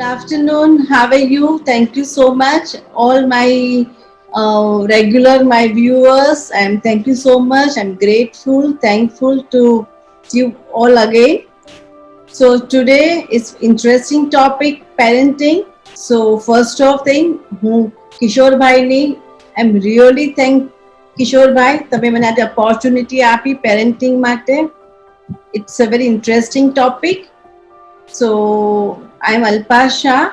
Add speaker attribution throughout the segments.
Speaker 1: afternoon. How are you? Thank you so much, all my my viewers. And thank you so much. I'm grateful, thankful to you all again. So today is interesting topic parenting. So first of thing, હું કિશોરભાઈની I'm really thank Kishorbhai તમે મને આજે opportunity આપી parenting માટે. It's a very interesting topic. So I'm Alpa Shah.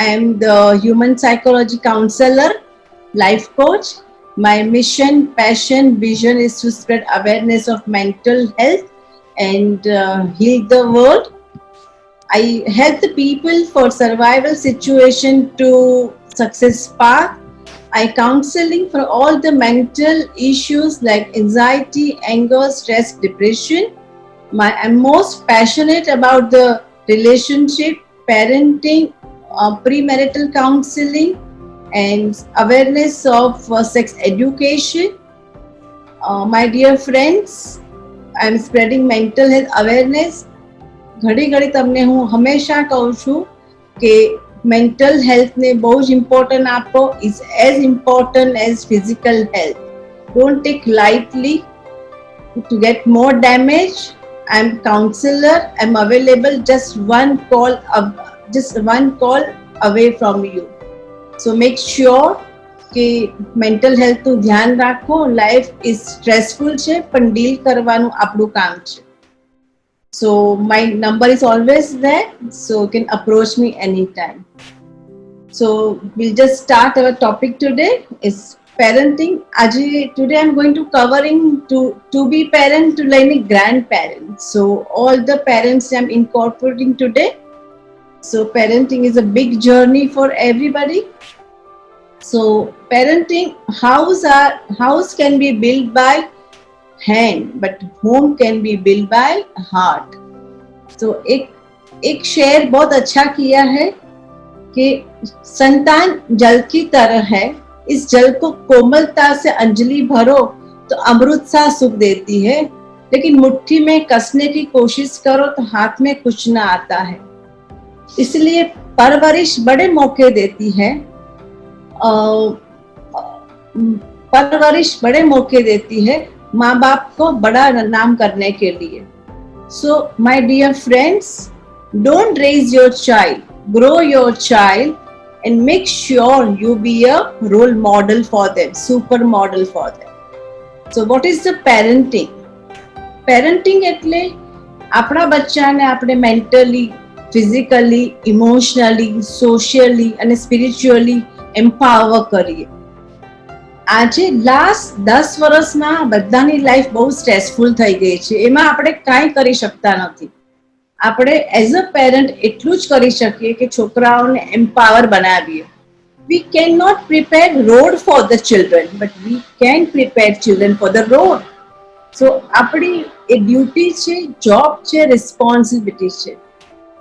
Speaker 1: I am the human psychology counselor, life coach. My mission, passion, vision is to spread awareness of mental health and heal the world. I help the people for survival situation to success path. I counseling for all the mental issues like anxiety, anger, stress, depression. I'm most passionate about the relationship, parenting, premarital counseling, and awareness of sex education. My dear friends, I'm spreading mental health awareness. ઘડી ઘડી તમને હું હંમેશા કહું છું કે mental હેલ્થને બહુ જ ઇમ્પોર્ટન્ટ આપો. Is as important as physical health. Don't take lightly to get more damage. I'm counselor. I'm available just one call away from you. So make sure કે મેન્ટલ હેલ્થનું ધ્યાન રાખો. લાઈફ ઇઝ સ્ટ્રેસફુલ છે પણ deal કરવાનું આપણું કામ છે. So my number is always there, so you can approach me anytime. So we'll just start our topic today is parenting. Today I'm going to covering to be parent to like grandparents. So all the parents I'm incorporating today. So parenting is a big journey for everybody. So parenting, house can be built by hand, but home can be built by heart. So एक शेर बहुत अच्छा किया है कि संतान जल की तरह है, इस जल को कोमलता से अंजलि भरो तो अमृत सा सुख देती है, लेकिन मुट्ठी में कसने की कोशिश करो तो हाथ में कुछ ना आता है. इसलिए परवरिश बड़े मौके देती है, परवरिश बड़े मौके देती है माँ बाप को बड़ा नाम करने के लिए. So my dear friends, don't raise your child, grow your child and make sure you be a role model for them, super model for them. So what is the parenting? Parenting એટલે આપણા બચ્ચાને આપણે mentally, physically, emotionally, socially અને spiritually empower કરીએ. આજે last 10 વર્ષમાં બધાની life બહુ સ્ટ્રેસફુલ થઈ ગઈ છે. એમાં આપણે કાંઈ કરી શકતા નથી. આપણે એઝ અ પેરેન્ટ એટલું જ કરી શકીએ કે છોકરાઓને એમ્પાવર બનાવીએ. We can not prepare road for the children, but we can prepare children for the road. So આપણી એ ડ્યુટી છે, જોબ છે, રિસ્પોન્સિબિલિટી છે.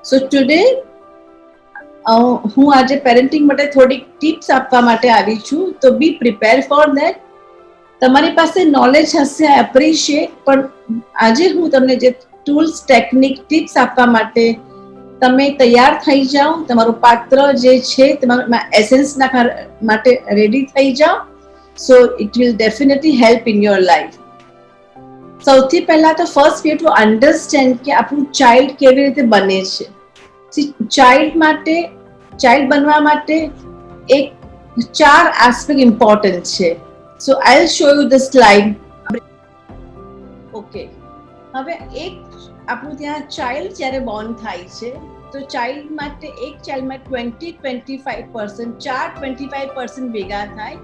Speaker 1: સો ટુડે હું આજે પેરેન્ટિંગ માટે થોડીક ટિપ્સ આપવા માટે આવી છું. તો બી પ્રિપેર ફોર ધેટ. તમારી પાસે નોલેજ હશે, આઈ એપ્રિશિએટ, પણ આજે હું તમને જે ટૂલ્સ, ટેકનિક, ટિપ્સ આપવા માટે તમે તૈયાર થઈ જાઓ. તમારું પાત્ર જે છે તમારા એસેન્સના માટે રેડી થઈ જાઓ. So it will definitely help in your life. સૌથી પહેલા તો ફર્સ્ટ વી ટુ અન્ડરસ્ટેન્ડ કે આપણું ચાઇલ્ડ કેવી રીતે બને છે. ચાઇલ્ડ બનવા માટે એક 4 એસ્પેક્ટ ઇમ્પોર્ટન્ટ છે. So I will show you the slide. Okay, હવે એક આપણું ત્યાં ચાઇલ્ડ જ્યારે બોર્ન થાય છે તો ચાઇલ્ડ માટે એક ચાઇલ્ડમાં 20-25% 25% ભેગા થાય.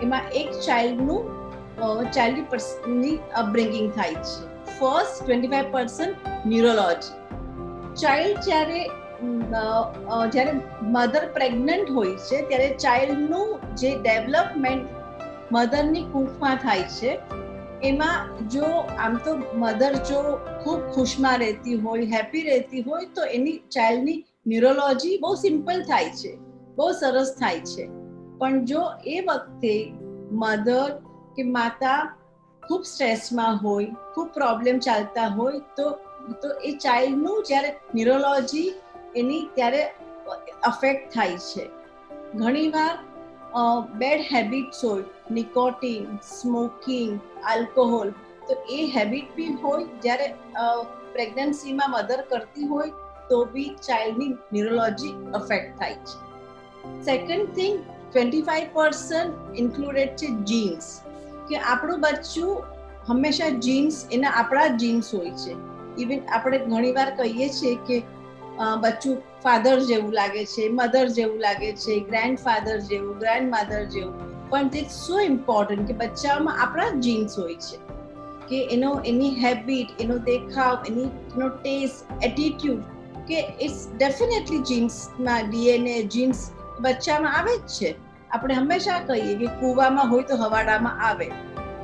Speaker 1: એમાં એક ચાઇલ્ડની અપબ્રિંગિંગ થાય છે. First 25% neurology. ચાઇલ્ડ જ્યારે મધર પ્રેગ્નન્ટ હોય છે ત્યારે ચાઇલ્ડનું જે ડેવલપમેન્ટ મધરની કૂંખમાં થાય છે. એમાં જો આમ તો મધર જો ખૂબ ખુશમાં રહેતી હોય, હેપી રહેતી હોય તો એની ચાઇલ્ડની ન્યુરોલોજી બહુ સિમ્પલ થાય છે, બહુ સરસ થાય છે. પણ જો એ વખતે મધર કે માતા ખૂબ સ્ટ્રેસમાં હોય, ખૂબ પ્રોબ્લેમ ચાલતા હોય તો એ ચાઇલ્ડનું જ્યારે ન્યુરોલોજી એની ત્યારે અફેક્ટ થાય છે. ઘણીવાર બેડ હેબિટ્સ હોય, નિકોટિન, સ્મોકિંગ, આલ્કોહોલ, તો એ હેબિટ બી હોય જ્યારે પ્રેગ્નન્સીમાં મધર કરતી હોય તો બી ચાઇલ્ડની ન્યુરોલોજી અફેક્ટ થાય છે. સેકન્ડ થિંગ, 25% ઇન્ક્લુડેડ છે જીન્સ, કે આપણું બચ્ચું હંમેશા જીન્સ, એના આપણા જીન્સ હોય છે. ઇવન આપણે ઘણીવાર કહીએ છીએ કે બચ્ચું ફાધર જેવું લાગે છે, મધર જેવું લાગે છે, ગ્રેન્ડફાધર જેવું, ગ્રેન્ડમધર જેવું, પણ ઇટ્સ સો ઇમ્પોર્ટન્ટ કે બચ્ચાઓમાં આપણા જીન્સ હોય છે, કે એની હેબિટ, એનો દેખાવ, એનો ટેસ્ટ, એટીટ્યુડ, કે ઇટ્સ ડેફિનેટલી જીન્સમાં, ડીએનએ જીન્સ બચ્ચામાં આવે જ છે. આપણે હંમેશા કહીએ કે કૂવામાં હોય તો હવાડામાં આવે,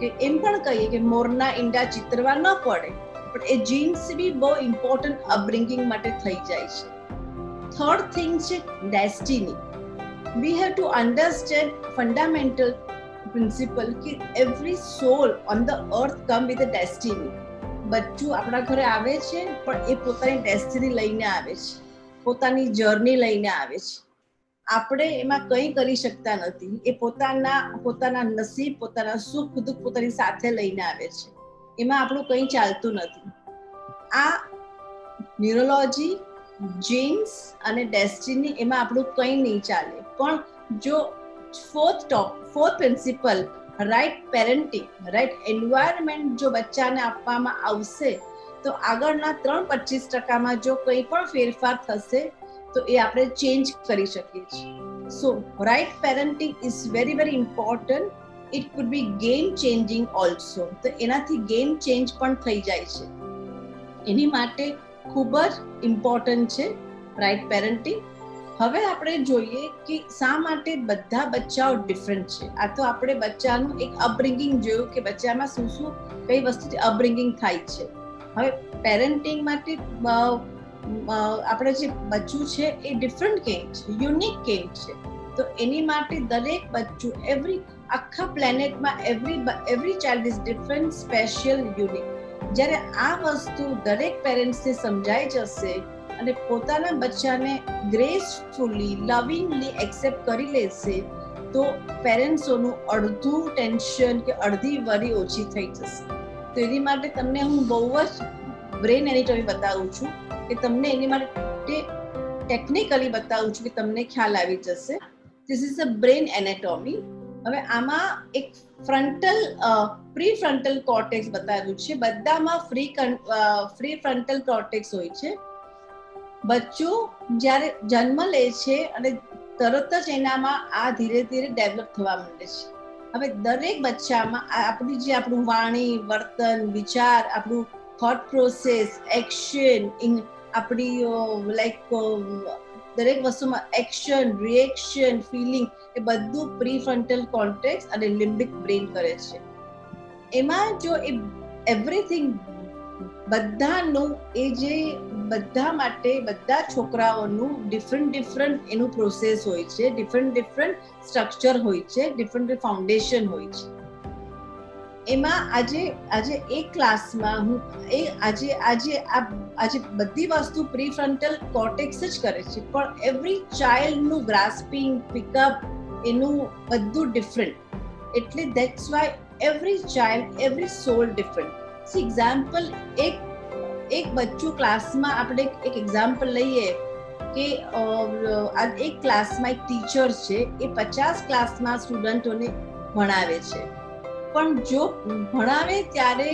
Speaker 1: કે એમ પણ કહીએ કે મોરના ઈંડા ચિતરવા ન પડે, પણ એ જીન્સ બી બહુ ઇમ્પોર્ટન્ટ અપબ્રિંગિંગ માટે થઈ જાય છે. થર્ડ થિંગ છે destiny. We have to understand fundamental principle કે every soul on the earth come with a destiny. બચ્ચું આપણા ઘરે આવે છે પણ એ પોતાની ડેસ્ટિની લઈને આવે છે, પોતાની જર્ની લઈને આવે છે. આપણે એમાં કંઈ કરી શકતા નથી. એ પોતાના નસીબ, પોતાના સુખ દુઃખ પોતાની સાથે લઈને આવે છે. એમાં આપણું કંઈ ચાલતું નથી. આ ન્યુરોલોજી, જીન્સ અને ડેસ્ટિની, એમાં આપણું કંઈ નહીં ચાલે. પણ જો fourth principal, right parenting, right environment જો બચ્ચાને આપવામાં આવશે તો આગળના 3-25% જો કંઈ પણ ફેરફાર થશે તો એ આપણે ચેન્જ કરી શકીએ છીએ. સો right parenting is very very important. It could B game changing also. તો એનાથી ગેમ ચેન્જ પણ થઈ જાય છે. એની માટે ખૂબ જ ઇમ્પોર્ટન્ટ છે રાઈટ પેરેન્ટિંગ. હવે આપણે જોઈએ કે શા માટે બધા બચ્ચાઓ ડિફરન્ટ છે. આ તો આપણે બચ્ચાનું એક અપબ્રિંગિંગ જોયું કે બચ્ચામાં શું શું કઈ વસ્તુથી અપબ્રિંગિંગ થાય છે. હવે પેરેન્ટિંગ માટે આપણે જે બચ્ચું છે એ ડિફરન્ટ કેમ છે, યુનિક કેમ છે. તો એની માટે દરેક બચ્ચું આખા પ્લેનેટમાં every child is different, special, unique. જ્યારે આ વસ્તુ દરેક પેરેન્ટ્સને સમજાઈ જશે અને પોતાના બચ્ચાને ગ્રેસફુલી, લવિંગલી એક્સેપ્ટ કરી લેશે તો પેરેન્ટ્સોનું અડધું ટેન્શન કે અડધી વરી ઓછી થઈ જશે. તો એની માટે તમને હું બહુ જ બ્રેન એનાટોમી બતાવું છું, કે તમને એની માટે ટેકનિકલી બતાવું છું કે તમને ખ્યાલ આવી જશે. This is a brain anatomy. હવે આમાં એક પ્રી ફ્રન્ટલ કોર્ટેક્સ બતાવ્યું છે. બધામાં ફ્રી ફ્રન્ટલ કોર્ટેક્સ હોય છે. બચ્ચું જ્યારે જન્મ લે છે અને તરત જ એનામાં આ ધીરે ધીરે ડેવલપ થવા માંડે છે. હવે દરેક બચ્ચામાં આપણું વાણી, વર્તન, વિચાર, આપણું થોટ પ્રોસેસ, એક્શન, આપણી દરેક વસ્તુમાં એક્શન, રિએક્શન, ફિલિંગ, એ બધું પ્રી ફ્રન્ટલ કોર્ટેક્સ અને લિમ્બિક બ્રેન કરે છે. એમાં જો એવરીથિંગ બધાનું બધા માટે બધા છોકરાઓનું ડિફરન્ટ એનું પ્રોસેસ હોય છે, ડિફરન્ટ સ્ટ્રક્ચર હોય છે, ડિફરન્ટ ફાઉન્ડેશન હોય છે. એમાં આજે એક ક્લાસમાં હું આજે બધી વસ્તુ પ્રી ફ્રન્ટલ કોર્ટેક્સ જ કરે છે, પણ એવરી ચાઇલ્ડનું ગ્રાસ્પિંગ, પિકઅપ, એનું બધું ડિફરન્ટ. એટલે that's why every child, every soul different. Example, એક બચ્ચું ક્લાસમાં, આપણે એક એક્ઝામ્પલ લઈએ કે એક ક્લાસમાં એક ટીચર છે, એ 50 ક્લાસમાં સ્ટુડન્ટોને ભણાવે છે. પણ જો ભણાવે ત્યારે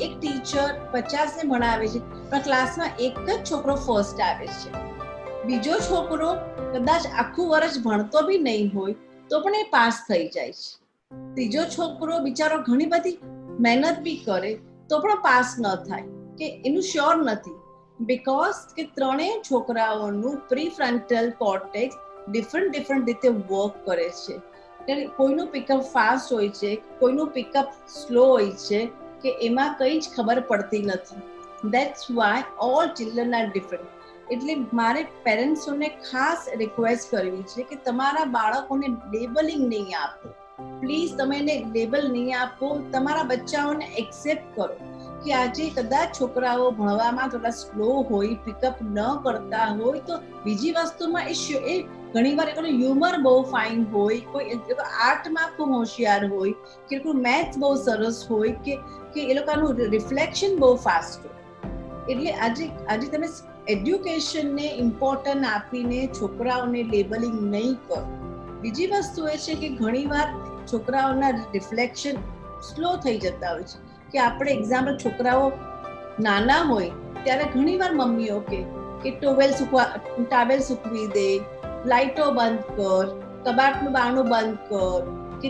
Speaker 1: એક ટીચર 50 ને ભણાવે છે, પણ ક્લાસમાં એક જ છોકરો ફર્સ્ટ આવે છે. બીજો છોકરો કદાચ આખું વર્ષ ભણતો બી નહીં હોય તો પણ એ પાસ થઈ જાય છે. ત્રીજો છોકરો બિચારો ઘણી બધી મહેનત બી કરે તો પણ પાસ ન થાય, કે એનું શ્યોર નથી. બીકોઝ કે ત્રણેય છોકરાઓનું પ્રી ફ્રન્ટલ કોર્ટેક્સ ડિફરન્ટ રીતે વર્ક કરે છે. કોઈનું પિકઅપ ફાસ્ટ હોય છે, કોઈનું પિકઅપ સ્લો હોય છે, કે એમાં કંઈ જ ખબર પડતી નથી. That's why all children are different. એટલે મારે પેરેન્ટ્સોને ખાસ રિક્વેસ્ટ કરવી છે કે તમારા બાળકોને લેબલિંગ નહીં આપો. પ્લીઝ તમે એને લેબલ નહીં આપો. તમારા બચ્ચાઓને એક્સેપ્ટ કરો કે આજે કદાચ છોકરાઓ ભણવામાં થોડા સ્લો હોય, પિકઅપ ન કરતા હોય, તો બીજી વસ્તુમાં એ ઘણીવાર એ હ્યુમર બહુ ફાઇન હોય, કોઈ આર્ટમાં ખૂબ હોશિયાર હોય, કે કોઈ મેથ્સ બહુ સરસ હોય, કે એ લોકોનું રિફ્લેક્શન બહુ ફાસ્ટ હોય. એટલે આજે તમે એડ્યુકેશનને ઇમ્પોર્ટન્ટ આપીને છોકરાઓને લેબલિંગ નહીં કરો. બીજી વસ્તુ એ છે કે ઘણીવાર છોકરાઓના રિફ્લેક્શન સ્લો થઈ જતા હોય છે. કે આપણે એક્ઝામ્પલ, છોકરાઓ નાના હોય ત્યારે ઘણીવાર મમ્મીઓ કે ટાવેલ સૂકવી દે, લાઇટો બંધ કર, કબાટનું બારણું બંધ કર, કે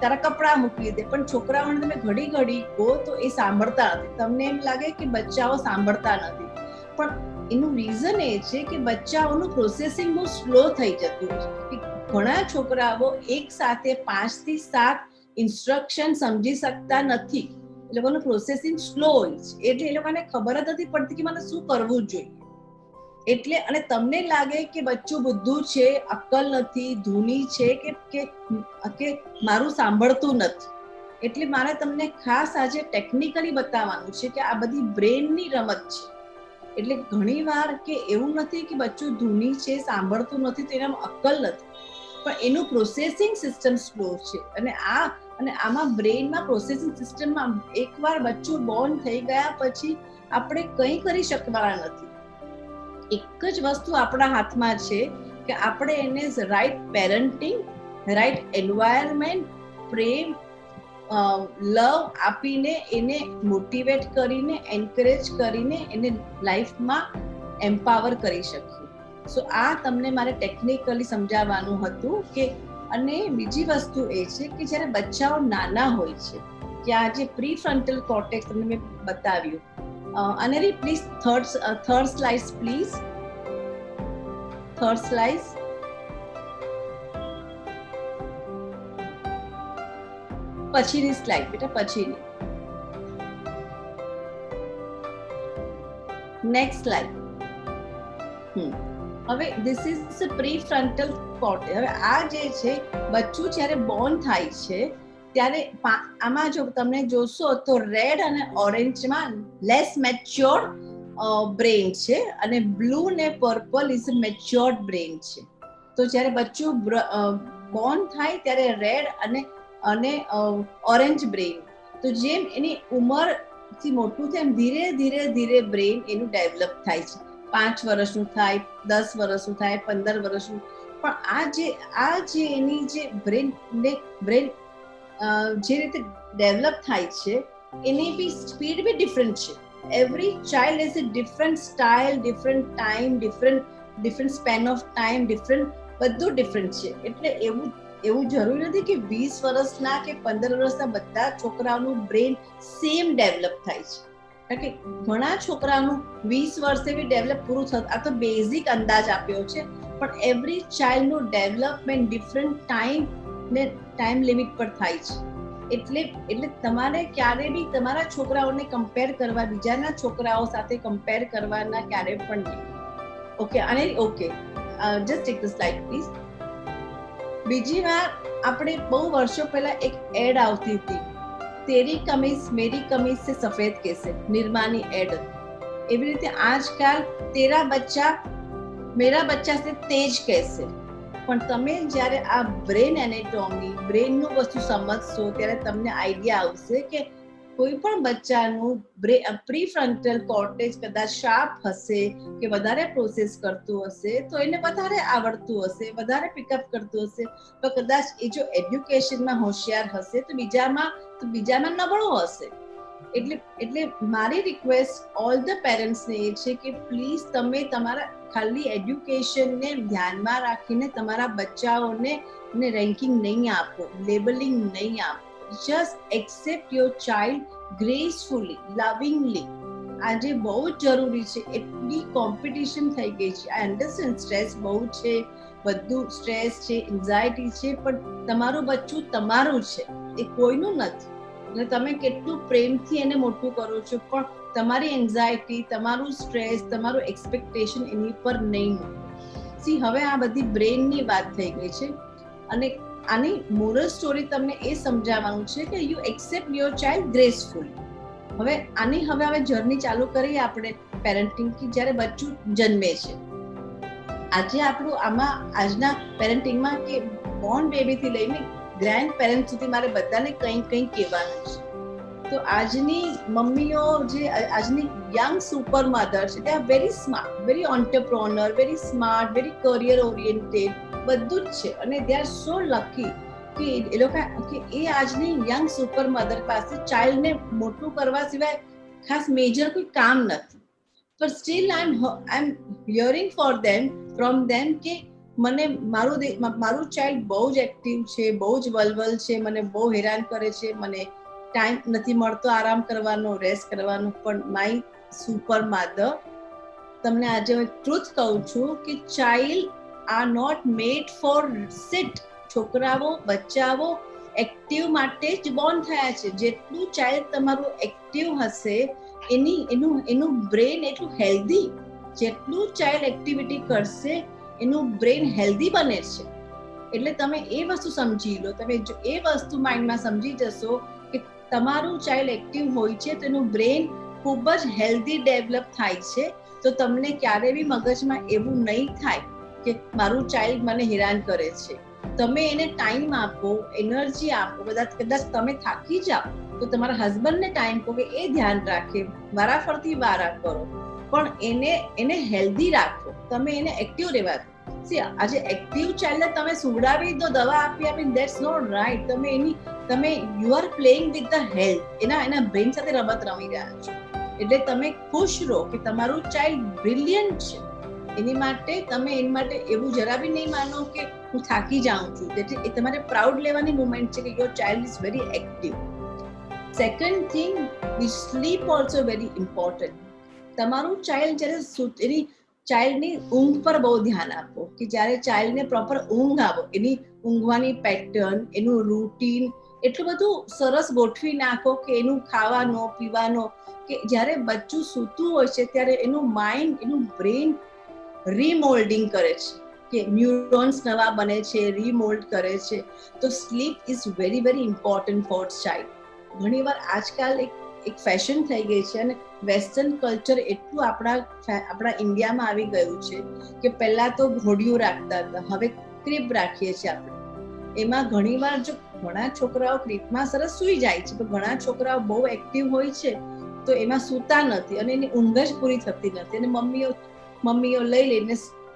Speaker 1: તારા કપડાં મૂકી દે. પણ છોકરાઓને તમે ઘડી ઘડી કહો તો એ સાંભળતા નથી. તમને એમ લાગે કે બચ્ચાઓ સાંભળતા નથી, પણ એનું રીઝન એ છે કે બચ્ચાઓનું પ્રોસેસિંગ બહુ સ્લો થઈ જતું છે. ઘણા છોકરાઓ એક સાથે 5 થી 7 ઇન્સ્ટ્રક્શન સમજી શકતા નથી. એ લોકોનું પ્રોસેસિંગ સ્લો હોય છે, એટલે એ લોકોને ખબર જ નથી પડતી કે મને શું કરવું જોઈએ. એટલે અને તમને લાગે કે બચ્ચું બુદ્ધું છે, અક્કલ નથી, ધૂની છે, કે મારું સાંભળતું નથી. એટલે મારે તમને ખાસ આજે ટેકનિકલી બતાવવાનું છે કે આ બધી બ્રેનની રમત છે. એટલે ઘણીવાર કે એવું નથી કે બચ્ચું ધૂની છે, સાંભળતું નથી, તો એનામાં અક્કલ નથી, પણ એનું પ્રોસેસિંગ સિસ્ટમ સ્લો છે. અને આમાં બ્રેનમાં પ્રોસેસિંગ સિસ્ટમમાં એકવાર બચ્ચું બોર્ન થઈ ગયા પછી આપણે કંઈ કરી શકવાના નથી. એક જ વસ્તુ આપણા હાથમાં છે કે આપણે એને રાઈટ પેરેન્ટિંગ, રાઈટ એન્વાયરમેન્ટ, પ્રેમ, લવ આપીને એને મોટિવેટ કરીને, એન્કરેજ કરીને એને લાઈફમાં એમ્પાવર કરી શકીએ. સો આ તમને મારે ટેકનિકલી સમજાવવાનું હતું. કે અને બીજી વસ્તુ એ છે કે જ્યારે બચ્ચાઓ નાના હોય છે, ત્યાં જે પ્રી ફ્રન્ટલ કોર્ટેક્સ તમને મેં બતાવ્યું. Aneri please third slide please. Third slide. પછીની સ્લાઇડ બેટા, પછીની. Next slide. હવે this is pre frontal cortex. હવે આ જે છે બચ્ચું જ્યારે બોર્ન થાય છે ત્યારે આમાં જો તમે જોશો તો રેડ અને ઓરેન્જમાં લેસ મેચ્યોર્ડ બ્રેન છે, અને બ્લુ ને પર્પલ ઇઝ મેચ્યોર્ડ બ્રેન છે. તો જ્યારે બચ્ચું બોર્ન થાય ત્યારે રેડ અને ઓરેન્જ બ્રેન. તો જેમ એની ઉંમરથી મોટું થાય એમ ધીરે ધીરે ધીરે બ્રેન એનું ડેવલપ થાય છે. 5 વર્ષનું થાય, 10 વર્ષનું થાય, 15 વર્ષનું. પણ આ જે એની જે બ્રેન જે રીતે ડેવલપ થાય છે એની બી સ્પીડ બી ડિફરન્ટ છે. Every child is a different style, different time, different span of time, બધું ડિફરન્ટ છે. એટલે એવું જરૂરી નથી કે 20 વર્ષના કે 15 વર્ષના બધા છોકરાઓનું બ્રેન સેમ ડેવલપ થાય છે. કારણ કે ઘણા છોકરાનું 20 વર્ષે બી ડેવલપ પૂરું થતું. આ તો બેઝિક અંદાજ આપ્યો છે, પણ એવરી ચાઇલ્ડનું ડેવલપમેન્ટ ડિફરન્ટ ટાઈમ લિમિટ પર થાય છે. એટલે તમારે ક્યારે બી તમારા છોકરાઓને કમ્પેર કરવા બીજાના છોકરાઓ સાથે કમ્પેર કરવાના ક્યારે પણ નહીં. ઓકે, અને okay, just take the slide please. બીજી વાર આપણે બહુ વર્ષો પહેલા એક એડ આવતી હતી, તેરી કમીઝ મેરી કમીઝ સે સફેદ કેસે, નિર્માની એડ. એવી રીતે આજકાલ તેરા બચ્ચા મેરા બચ્ચા સે તેજ કેસે. પણ તમે જ્યારે આ બ્રેન એનેટોમી, બ્રેનનું વસ્તુ સમજશો ત્યારે તમને આઈડિયા આવશે કે કોઈ પણ બચ્ચાનું પ્રી ફ્રન્ટલ કોર્ટેક્સ કદાચ શાર્પ હશે, કે વધારે પ્રોસેસ કરતું હશે, તો એને વધારે આવડતું હશે, વધારે પિકઅપ કરતું હશે. તો કદાચ એ જો એડ્યુકેશનમાં હોશિયાર હશે તો બીજામાં નબળો હશે. એટલે મારી રિક્વેસ્ટ ઓલ ધ પેરેન્ટ્સને એ છે કે પ્લીઝ તમે તમારા ખાલી એડ્યુકેશનને ધ્યાનમાં રાખીને તમારા બચ્ચાઓને રેન્કિંગ નહીં આપો, લેબલિંગ નહીં આપો. Just accept your child gracefully, લવિંગલી. આજે બહુ જ જરૂરી છે. એટલી કોમ્પિટિશન થઈ ગઈ છે. આઈ અન્ડરસ્ટેન્ડ સ્ટ્રેસ બહુ છે, બધું સ્ટ્રેસ છે, એન્ઝાયટી છે, પણ તમારું બચ્ચું તમારું છે, એ કોઈનું નથી. અને તમે કેટલું પ્રેમથી એને મોટું કરો છો, પણ તમારી એન્ઝાયટી, તમારું સ્ટ્રેસ, તમારું એક્સપેક્ટેશન એની પર નહીં મૂકો. સી, હવે આ બધી બ્રેનની વાત થઈ ગઈ છે. અને આની મોરલ સ્ટોરી તમને એ સમજાવવાનું છે કે you accept your child gracefully. હવે હવે જર્ની ચાલુ કરીએ આપણે પેરેન્ટિંગ की જ્યારે બચ્ચું જન્મે છે. આજે આપણું આજના પેરેન્ટિંગમાં કે બોર્ન બેબીથી લઈને ગ્રેન્ડ પેરેન્ટ સુધી મારે બધાને કંઈ કહેવાનું છે. તો આજની મમ્મીઓ જે આજની યંગ સુપર મધર છે, they are very smart, very entrepreneur, very smart, very career oriented, બધું જ છે. અને દે આર સો લકી કે એ લોકો કે એ આજની યંગ સુપર મધર પાસે ચાઇલ્ડને મોટું કરવા સિવાય ખાસ મેજર કોઈ કામ નથી. પણ still I am hearing for them from them કે મને મારું ચાઇલ્ડ બહુ જ એક્ટિવ છે, બહુ જ વલવલ છે, મને બહુ હેરાન કરે છે, મને ટાઈમ નથી મળતો આરામ કરવાનો, રેસ્ટ કરવાનો. પણ માય સુપર મધર, તમને આજે ટ્રુથ કહું છું કે child are not made for sit. છોકરાઓ બચ્ચાઓ એક્ટિવ માટે જ બોર્ન થયા છે. જેટલું ચાઇલ્ડ તમારું એક્ટિવ હશે, એનું બ્રેન એટલું હેલ્ધી. જેટલું ચાઇલ્ડ એક્ટિવિટી કરશે એનું બ્રેન હેલ્ધી બને છે. એટલે તમે એ વસ્તુ સમજી લો. તમે જો એ વસ્તુ માઇન્ડમાં સમજી જશો કે તમારું ચાઇલ્ડ એક્ટિવ હોય છે તો એનું બ્રેન ખૂબ જ હેલ્ધી ડેવલપ થાય છે. તો તમને ક્યારે બી મગજમાં એવું નહીં થાય કે મારું ચાઇલ્ડ મને હેરાન કરે છે. તમે એને ટાઈમ આપો, એનર્જી આપો. કદાચ તમે થાકી જાઓ તો તમારા હસબન્ડને ટાઈમ આપો કે એ ધ્યાન રાખે, વારાફરતી વારા કરો, પણ એને હેલ્ધી રાખો. તમે એને એક્ટિવ રહેવા દો. આજે એક્ટિવ ચાઇલ્ડને તમે સુવડાવી દો, દવા આપી ધેટ્સ નોટ રાઈટ. તમે you are playing with the health. એના બ્રેન સાથે રમત રમી રહ્યા છો. એટલે તમે ખુશ રહો કે તમારું ચાઇલ્ડ બ્રિલિયન્ટ છે. એની માટે એવું જરા બી નહીં માનો કે હું થાકી જાઉં છું. એટલે એ તમારે પ્રાઉડ લેવાની મોમેન્ટ છે કે your child is very active. Second thing, sleep also very important. તમારું ચાઇલ્ડ જ્યારે એની ચાઇલ્ડની ઊંઘ પર બહુ ધ્યાન આપો કે જ્યારે ચાઇલ્ડને પ્રોપર ઊંઘ આપો, એની ઊંઘવાની પેટર્ન, એનું રૂટીન એટલું બધું સરસ ગોઠવી નાખો કે એનું ખાવાનો પીવાનો, કે જ્યારે બચ્ચું સૂતું હોય છે ત્યારે એનું માઇન્ડ, એનું બ્રેન રીમોલ્ડિંગ કરે છે, કે ન્યુરોન્સ નવા બને છે, રીમોલ્ડ કરે છે. તો sleep is very very important for child. ઘણીવાર આજકાલ એક ફેશન થઈ ગઈ છે અને વેસ્ટર્ન કલ્ચર એટલું આપણા ઇન્ડિયામાં આવી ગયું છે કે પહેલા તો ઘોડિયું રાખતા હતા, હવે ક્રીબ રાખીએ છીએ આપણે. એમાં ઘણીવાર જો ઘણા છોકરાઓ ક્રીબમાં સરસ સૂઈ જાય છે, પણ ઘણા છોકરાઓ બહુ એક્ટિવ હોય છે તો એમાં સૂતા નથી અને એની ઊંઘ જ પૂરી થતી નથી. અને મમ્મીઓ લઈ લઈને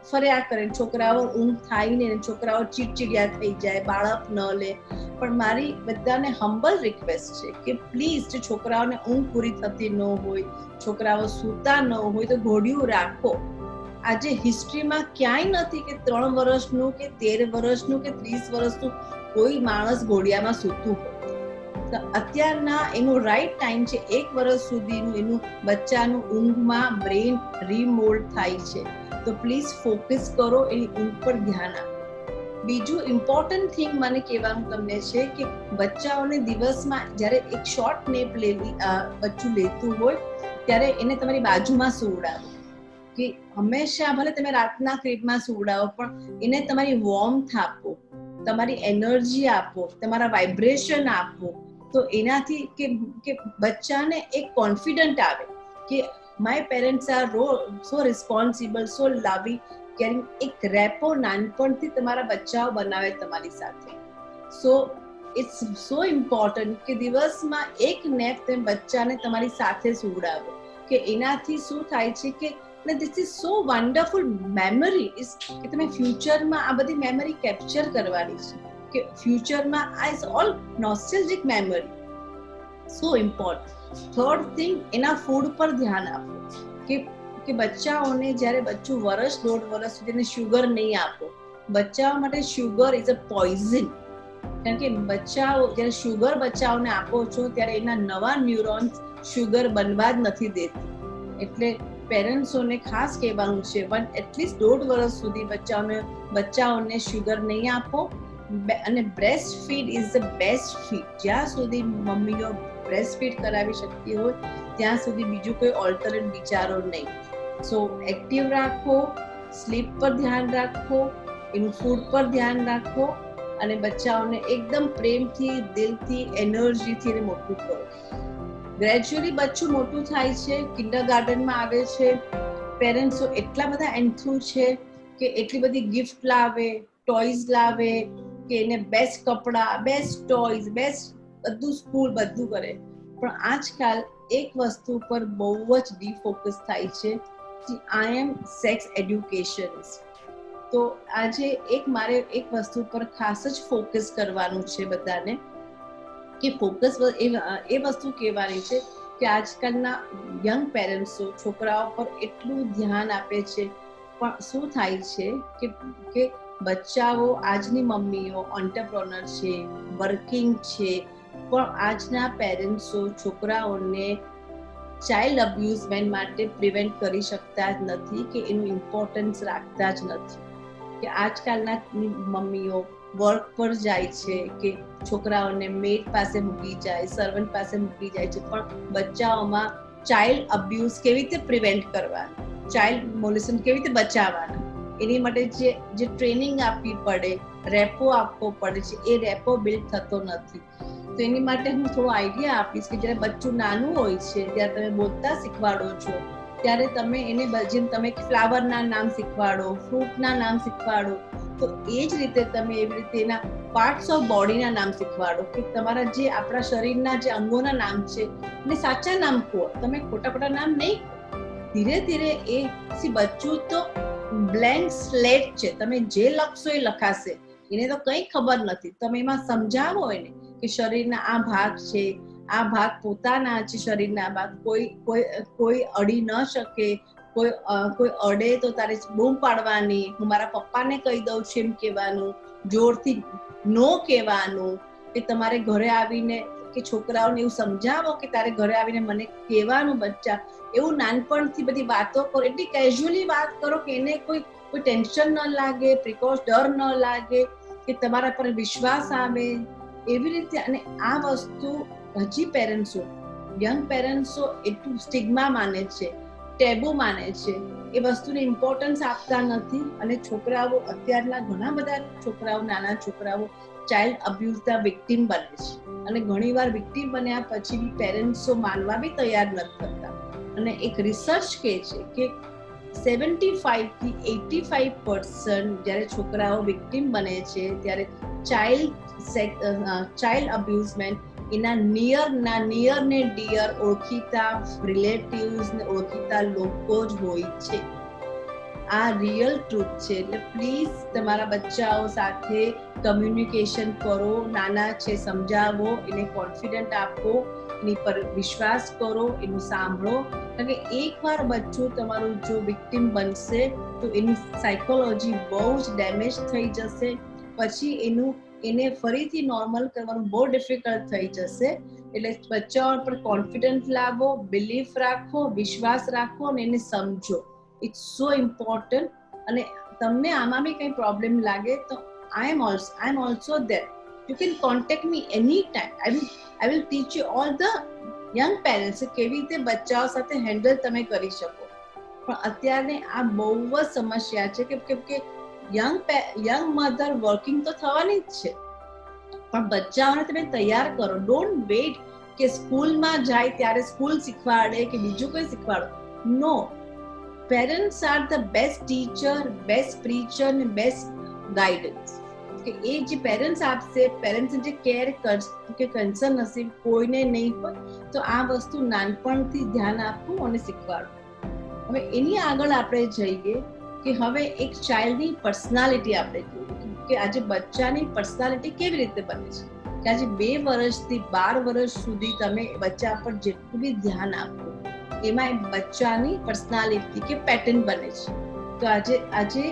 Speaker 1: ફર્યા કરે, છોકરાઓ ઊંઘ થાય ને, છોકરાઓ ચીડચીડિયા થઈ જાય, બાળક ન લે. પણ મારી બધાને હમ્બલ રિક્વેસ્ટ છે કે પ્લીઝ, જો છોકરાઓને ઊંઘ પૂરી થતી ન હોય, છોકરાઓ સૂતા ન હોય તો ઘોડિયું રાખો. આજે હિસ્ટ્રીમાં ક્યાંય નથી કે 3 વર્ષનું કે 13 વર્ષનું કે 30 વર્ષનું કોઈ માણસ ઘોડિયામાં સૂતું હોય. અત્યારના એનું રાઈટ ટાઈમ છે. 1 વર્ષ સુધીનું એનું બચ્ચાનું ઊંઘમાં બ્રેન રીમોલ્ડ થાય છે. તો પ્લીઝ ફોકસ કરો, એની ઊંઘ પર ધ્યાન આપો. બીજું ઇમ્પોર્ટન્ટ થિંગ મને કહેવાનું તમને છે કે બચ્ચાઓને દિવસમાં જ્યારે એક શોર્ટ નેપ બચ્ચું લેતું હોય ત્યારે એને તમારી બાજુમાં સુવડાવો. કે હંમેશા ભલે તમે રાતના ક્રીબમાં સુવડાવો, પણ એને તમારી વોર્મથ આપો, તમારી એનર્જી આપો, તમારા વાઇબ્રેશન આપો. તો એનાથી કે બચ્ચાને એક કોન્ફિડન્ટ આવે કે my parents are so responsible, so loving, caring. એક રેપો નાનપણથી તમારા બચ્ચાઓ બનાવે તમારી સાથે. સો ઇટ્સ સો ઇમ્પોર્ટન્ટ કે દિવસમાં એક નેપ તમે બચ્ચાને તમારી સાથે સુવડાવો. કે એનાથી શું થાય છે કે this is so wonderful memory is કે તમે ફ્યુચરમાં આ બધી મેમરી કેપ્ચર કરવાની છે. કે ફ્યુચરમાં આ is all nostalgic memory. So important. Third thing, એના ફૂડ પર ધ્યાન આપો. કે બચ્ચાઓને જ્યારે બચ્ચું 1-1.5 વર્ષ સુધી શુગર નહીં આપો. બચ્ચાઓ માટે શુગર ઇઝ અ પોઈઝન. કારણ કે જ્યારે શુગર બચ્ચાઓને આપો છો ત્યારે એના નવા ન્યુરોન્સ શુગર બનવા જ નથી દેતી. એટલે પેરેન્ટ્સોને ખાસ કહેવાનું છે, એટલીસ્ટ 1.5 વર્ષ સુધી બચ્ચાઓને શુગર નહીં આપો. અને breast feed is the best feed. જ્યાં સુધી મમ્મીઓ બ્રેસ્ટ ફીડ કરાવી શકતી હોય ત્યાં સુધી બીજું કોઈ ઓલ્ટરનેટ વિચારો નહીં. સો એક્ટિવ રાખો, સ્લીપ પર ધ્યાન રાખો, એનું ફૂડ પર ધ્યાન રાખો અને બચ્ચાઓને એકદમ પ્રેમથી, દિલથી, એનર્જીથી મોટું કરો. ગ્રેજ્યુઅલી બચ્ચું મોટું થાય છે, કિન્ડરગાર્ટનમાં આવે છે, પેરેન્ટ્સો એટલા બધા એન્થુ છે કે એટલી બધી ગિફ્ટ લાવે, ટોયઝ લાવે, કે એને બેસ્ટ કપડા, બેસ્ટ ટોયઝ, બેસ્ટ બધું સ્કૂલ બધું કરે. પણ આજકાલ એક વસ્તુ પર બહુ જ ડીફોકસ થાય છે, આઈ એમ સેક્સ એડ્યુકેશનિસ્ટ. તો આજે મારે એક વસ્તુ પર ખાસ જ ફોકસ કરવાનું છે બધાને, કે ફોકસ એ વસ્તુ કહેવાની છે કે આજકાલના યંગ પેરેન્ટ્સો છોકરાઓ પર એટલું ધ્યાન આપે છે, પણ શું થાય છે કે બચ્ચાઓ, આજની મમ્મીઓ એન્ટરપ્રેન્યોર છે, વર્કિંગ છે, પણ આજના પેરેન્ટ્સો છોકરાઓને ચાઇલ્ડ અબ્યુઝમેન્ટ માટે પ્રિવેન્ટ કરી શકતા જ નથી, કે એનું ઇમ્પોર્ટન્સ રાખતા જ નથી. કે આજકાલના મમ્મીઓ વર્ક પર જાય છે, કે છોકરાઓને મેડ પાસે મૂકી જાય, સર્વન્ટ પાસે મૂકી જાય છે, પણ બચ્ચાઓમાં ચાઇલ્ડ અબ્યુઝ કેવી રીતે પ્રિવેન્ટ કરવાનું, ચાઇલ્ડ મોલેસ્શન કેવી રીતે બચાવવાના, એની માટે જે ટ્રેનિંગ આપવી પડે, રેપો આપવો પડે છે, એ રેપો બિલ્ડ થતો નથી. તો એની માટે હું થોડો આઈડિયા આપીશ કે જ્યારે બચ્ચું નાનું હોય છે ત્યારે તમે બોલતા શીખવાડો છો, ત્યારે તમે એને જેમ તમે ફ્લાવરના નામ શીખવાડો, ફ્રૂટના નામ શીખવાડો, તો એ જ રીતે તમે એવી રીતે એના પાર્ટ્સ ઓફ બોડીના નામ શીખવાડો, કે તમારા જે આપણા શરીરના જે અંગોના નામ છે એને સાચા નામ કહો, તમે ખોટા નામ નહીં. ધીરે ધીરે બચ્ચું તો બ્લેન્ક સ્લેટ છે, તમે જે લખશો એ લખાશે, એને તો કંઈ ખબર નથી. તમે એમાં સમજાવો એને કે શરીરના આ ભાગ છે, આ ભાગ પોતાના છે, શરીરના ભાગ કોઈ અડી ન શકે, કોઈ અડે તો તારે બૂમ પાડવાની, હું મારા પપ્પાને કહી દઉં છું એમ કહેવાનું, જોરથી નો કહેવાનું, કે તમારે ઘરે આવીને કે છોકરાઓને એવું સમજાવો કે તારે ઘરે આવીને મને કહેવાનું. બચ્ચા એવું નાનપણથી બધી વાતો કરો, એટલી કેઝ્યુઅલી વાત કરો કે એને કોઈ ટેન્શન ન લાગે, ડર ન લાગે, કે તમારા પર વિશ્વાસ આવે એવી રીતે. અને આ વસ્તુ હજી પેરેન્ટ્સો, યંગ પેરેન્ટ્સો એટલું સ્ટિગ્મા માને છે, ટેબુ માને છે, એ વસ્તુને ઇમ્પોર્ટન્સ આપતા નથી. અને છોકરાઓ, અત્યારના ઘણા બધા છોકરાઓ, નાના છોકરાઓ ચાઇલ્ડ અબ્યુઝના વિક્ટીમ બને છે, અને ઘણીવાર વિક્ટીમ બન્યા પછી બી પેરેન્ટ્સો માનવા બી તૈયાર નથી થતા. અને એક રિસર્ચ કહે છે કે 75 થી 85% જ્યારે છોકરાઓ વિક્ટીમ બને છે ત્યારે ચાઇલ્ડ અબ્યુઝમેન્ટ એના નિયર ને ડિયર ઓળખીતા રિલેટિવ્સ ને ઓળખીતા લોકો જ હોય છે. આ રિયલ ટ્રુથ છે. એટલે પ્લીઝ તમારા બચ્ચાઓ સાથે કમ્યુનિકેશન કરો, નાના છે સમજાવો, એને કોન્ફિડન્ટ આપો, એની પર વિશ્વાસ કરો, એનું સાંભળો. કારણ કે એકવાર બચ્ચું તમારું જો વિક્ટિમ બનશે તો એની સાયકોલોજી બહુ જ ડેમેજ થઈ જશે. પછી એને ફરીથી નોર્મલ કરવાનું બહુ ડિફિકલ્ટ થઈ જશે. એટલે બચ્ચાઓ પર કોન્ફિડન્સ લાવો, બિલીફ રાખો, વિશ્વાસ રાખો અને એને સમજો. It's so important. અને તમને આમાં બી કંઈ પ્રોબ્લેમ લાગે તો I am also there. You can contact me any time. I will teach you all the young parents કેવી રીતે બચ્ચાઓ સાથે હેન્ડલ તમે કરી શકો. પણ અત્યારે આ બહુ જ સમસ્યા છે કે યંગ મધર વર્કિંગ તો થવાની જ છે, પણ બચ્ચાઓને તમે તૈયાર કરો. ડોન્ટ વેઇટ કે સ્કૂલમાં જાય ત્યારે સ્કૂલ શીખવાડે કે બીજું કોઈ શીખવાડો. No, parents are the best teacher, best preacher ને બેસ્ટ ગાઈડન્સ. કે એ જે પેરેન્ટ્સ આપશે, પેરેન્ટ્સ જે કેર કે કન્સર્ન હશે કોઈને નહીં હોય, તો આ વસ્તુ નાનપણથી ધ્યાન આપવું અને શીખવાડવું. હવે એની આગળ આપણે જઈએ કે હવે એક ચાઇલ્ડની પર્સનાલિટી આપણે જોઈએ કે આજે બચ્ચાની પર્સનાલિટી કેવી રીતે બને છે. કે આજે 2 વર્ષથી 12 વર્ષ સુધી તમે બચ્ચા પર જેટલું બી ધ્યાન આપો, એમાં બચ્ચાની પર્સનાલિટી કે પેટર્ન બને છે. તો આજે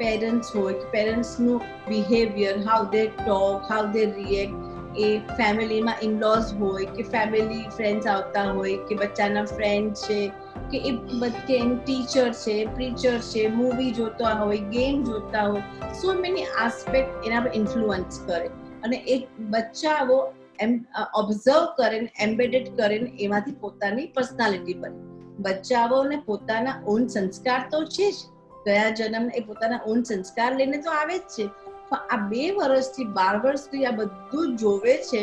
Speaker 1: પેરેન્ટ્સ હોય કે પેરેન્ટ્સનું behaviour, how they talk, how they react, એ ફેમિલીમાં ઇનલોઝ હોય કે ફેમિલી ફ્રેન્ડ્સ આવતા હોય કે બચ્ચાના ફ્રેન્ડ છે કે એ ટીચર છે, પ્રીચર છે, મૂવી જોતા હોય, ગેમ જોતા હોય, સો મેની આસ્પેક્ટ એના પર ઇન્ફ્લુઅન્સ કરે. અને એક બચ્ચાઓ ઓબ્ઝર્વ કરે, એમ્બેડેડ કરે, એમાંથી પોતાની પર્સનાલિટી બને. બચ્ચાઓને પોતાના ઓન સંસ્કાર તો છે જ, ગયા જન્મ એ પોતાના ઓન સંસ્કાર લઈને તો આવે જ છે, પણ આ 2 વર્ષથી 12 વર્ષથી આ બધું જોવે છે,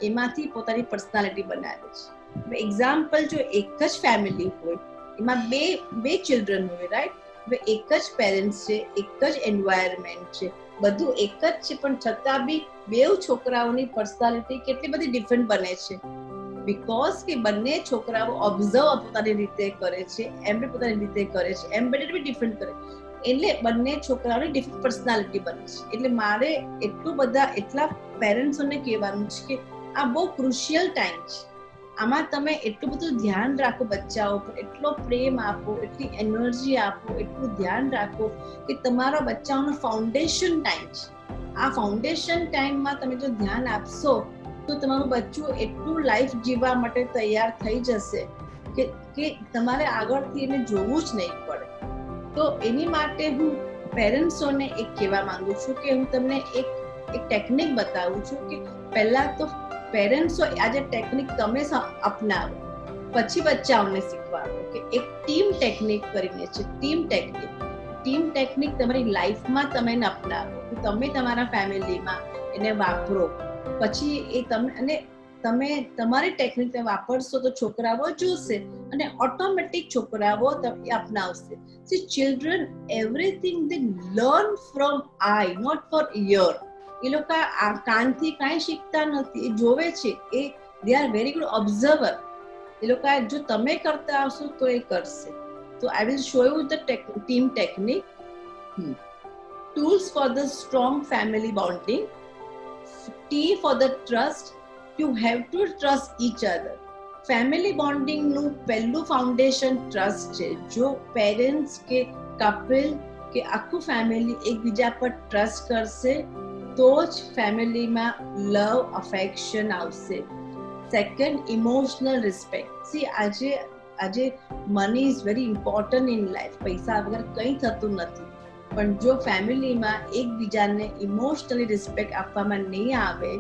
Speaker 1: એમાંથી પોતાની પર્સનાલિટી બનાવે છે. એક્ઝામ્પલ, જો એક જ ફેમિલી હોય, એમાં બે ચિલ્ડ્રન હોય, રાઈટ? હવે એક જ પેરેન્ટ્સ છે, એક જ એન્વાયરમેન્ટ છે, બધું એક જ છે, પણ છતાં બી બેવ છોકરાઓની પર્સનાલિટી કેટલી બધી ડિફરન્ટ બને છે. બીકોઝ કે બંને છોકરાઓ ઓબ્ઝર્વ પોતાની રીતે કરે છે, એમ્બેડ પોતાની રીતે કરે છે, એમ્બેડેડ બી ડિફરન્ટ કરે, એટલે બંને છોકરાઓની ડિફરન્ટ પર્સનાલિટી બને છે. એટલે મારે એટલા પેરેન્ટ્સોને કહેવાનું છે કે આ બહુ ક્રુશિયલ ટાઈમ છે. આમાં તમે એટલું બધું ધ્યાન રાખો બચ્ચાઓ પર, એટલો પ્રેમ આપો, એટલી એનર્જી આપો, એટલું ધ્યાન રાખો કે તમારા બચ્ચાઓનો ફાઉન્ડેશન ટાઈમ છે. આ ફાઉન્ડેશન ટાઈમમાં તમે જો ધ્યાન આપશો તો તમારું બચ્ચું એટલું લાઈફ જીવવા માટે તૈયાર થઈ જશે કે તમારે આગળથી એને જોવું જ નહીં પડે. તો એની માટે હું પેરેન્ટ્સોને એક કહેવા માંગુ છું કે હું તમને એક ટેકનિક બતાવું છું કે પહેલા તો પેરેન્ટ્સો આજે ટેકનિક તમે અપનાવો, પછી બચ્ચાઓને શીખવાડો કે એક ટીમ ટેકનિક કરીને છે. ટીમ ટેકનિક તમારી લાઈફમાં તમે અપનાવો, તમે તમારા ફેમિલીમાં એને વાપરો, પછી એ તમે તમારી ટેકનિક વાપરશો તો છોકરાઓ જોશે અને ઓટોમેટિક છોકરાઓ અપનાવશે. See, children, everything they learn from eye, not for ear. એ લોકો આ કાનથી કાંઈ શીખતા નથી, એ જોવે છે. They are very good observer. એ લોકો જો તમે કરતા આવશો તો એ કરશે. તો I will show you the team technique. Tools for the strong family bonding. T for the trust. You have to trust each other. Family બોન્ડિંગનું પહેલું ફાઉન્ડેશન ટ્રસ્ટ છે. જો પેરેન્ટ્સ કે કપલ કે આખું ફેમિલી એકબીજા પર ટ્રસ્ટ કરશે તો જ ફેમિલીમાં લવ, અફેક્શન આવશે. Second, emotional respect. સી, આજે money is very important in life. પૈસા વગર કંઈ થતું નથી. પણ જો ફેમિલીમાં એકબીજાને ઇમોશનલી રિસ્પેક્ટ આપવામાં નહીં આવે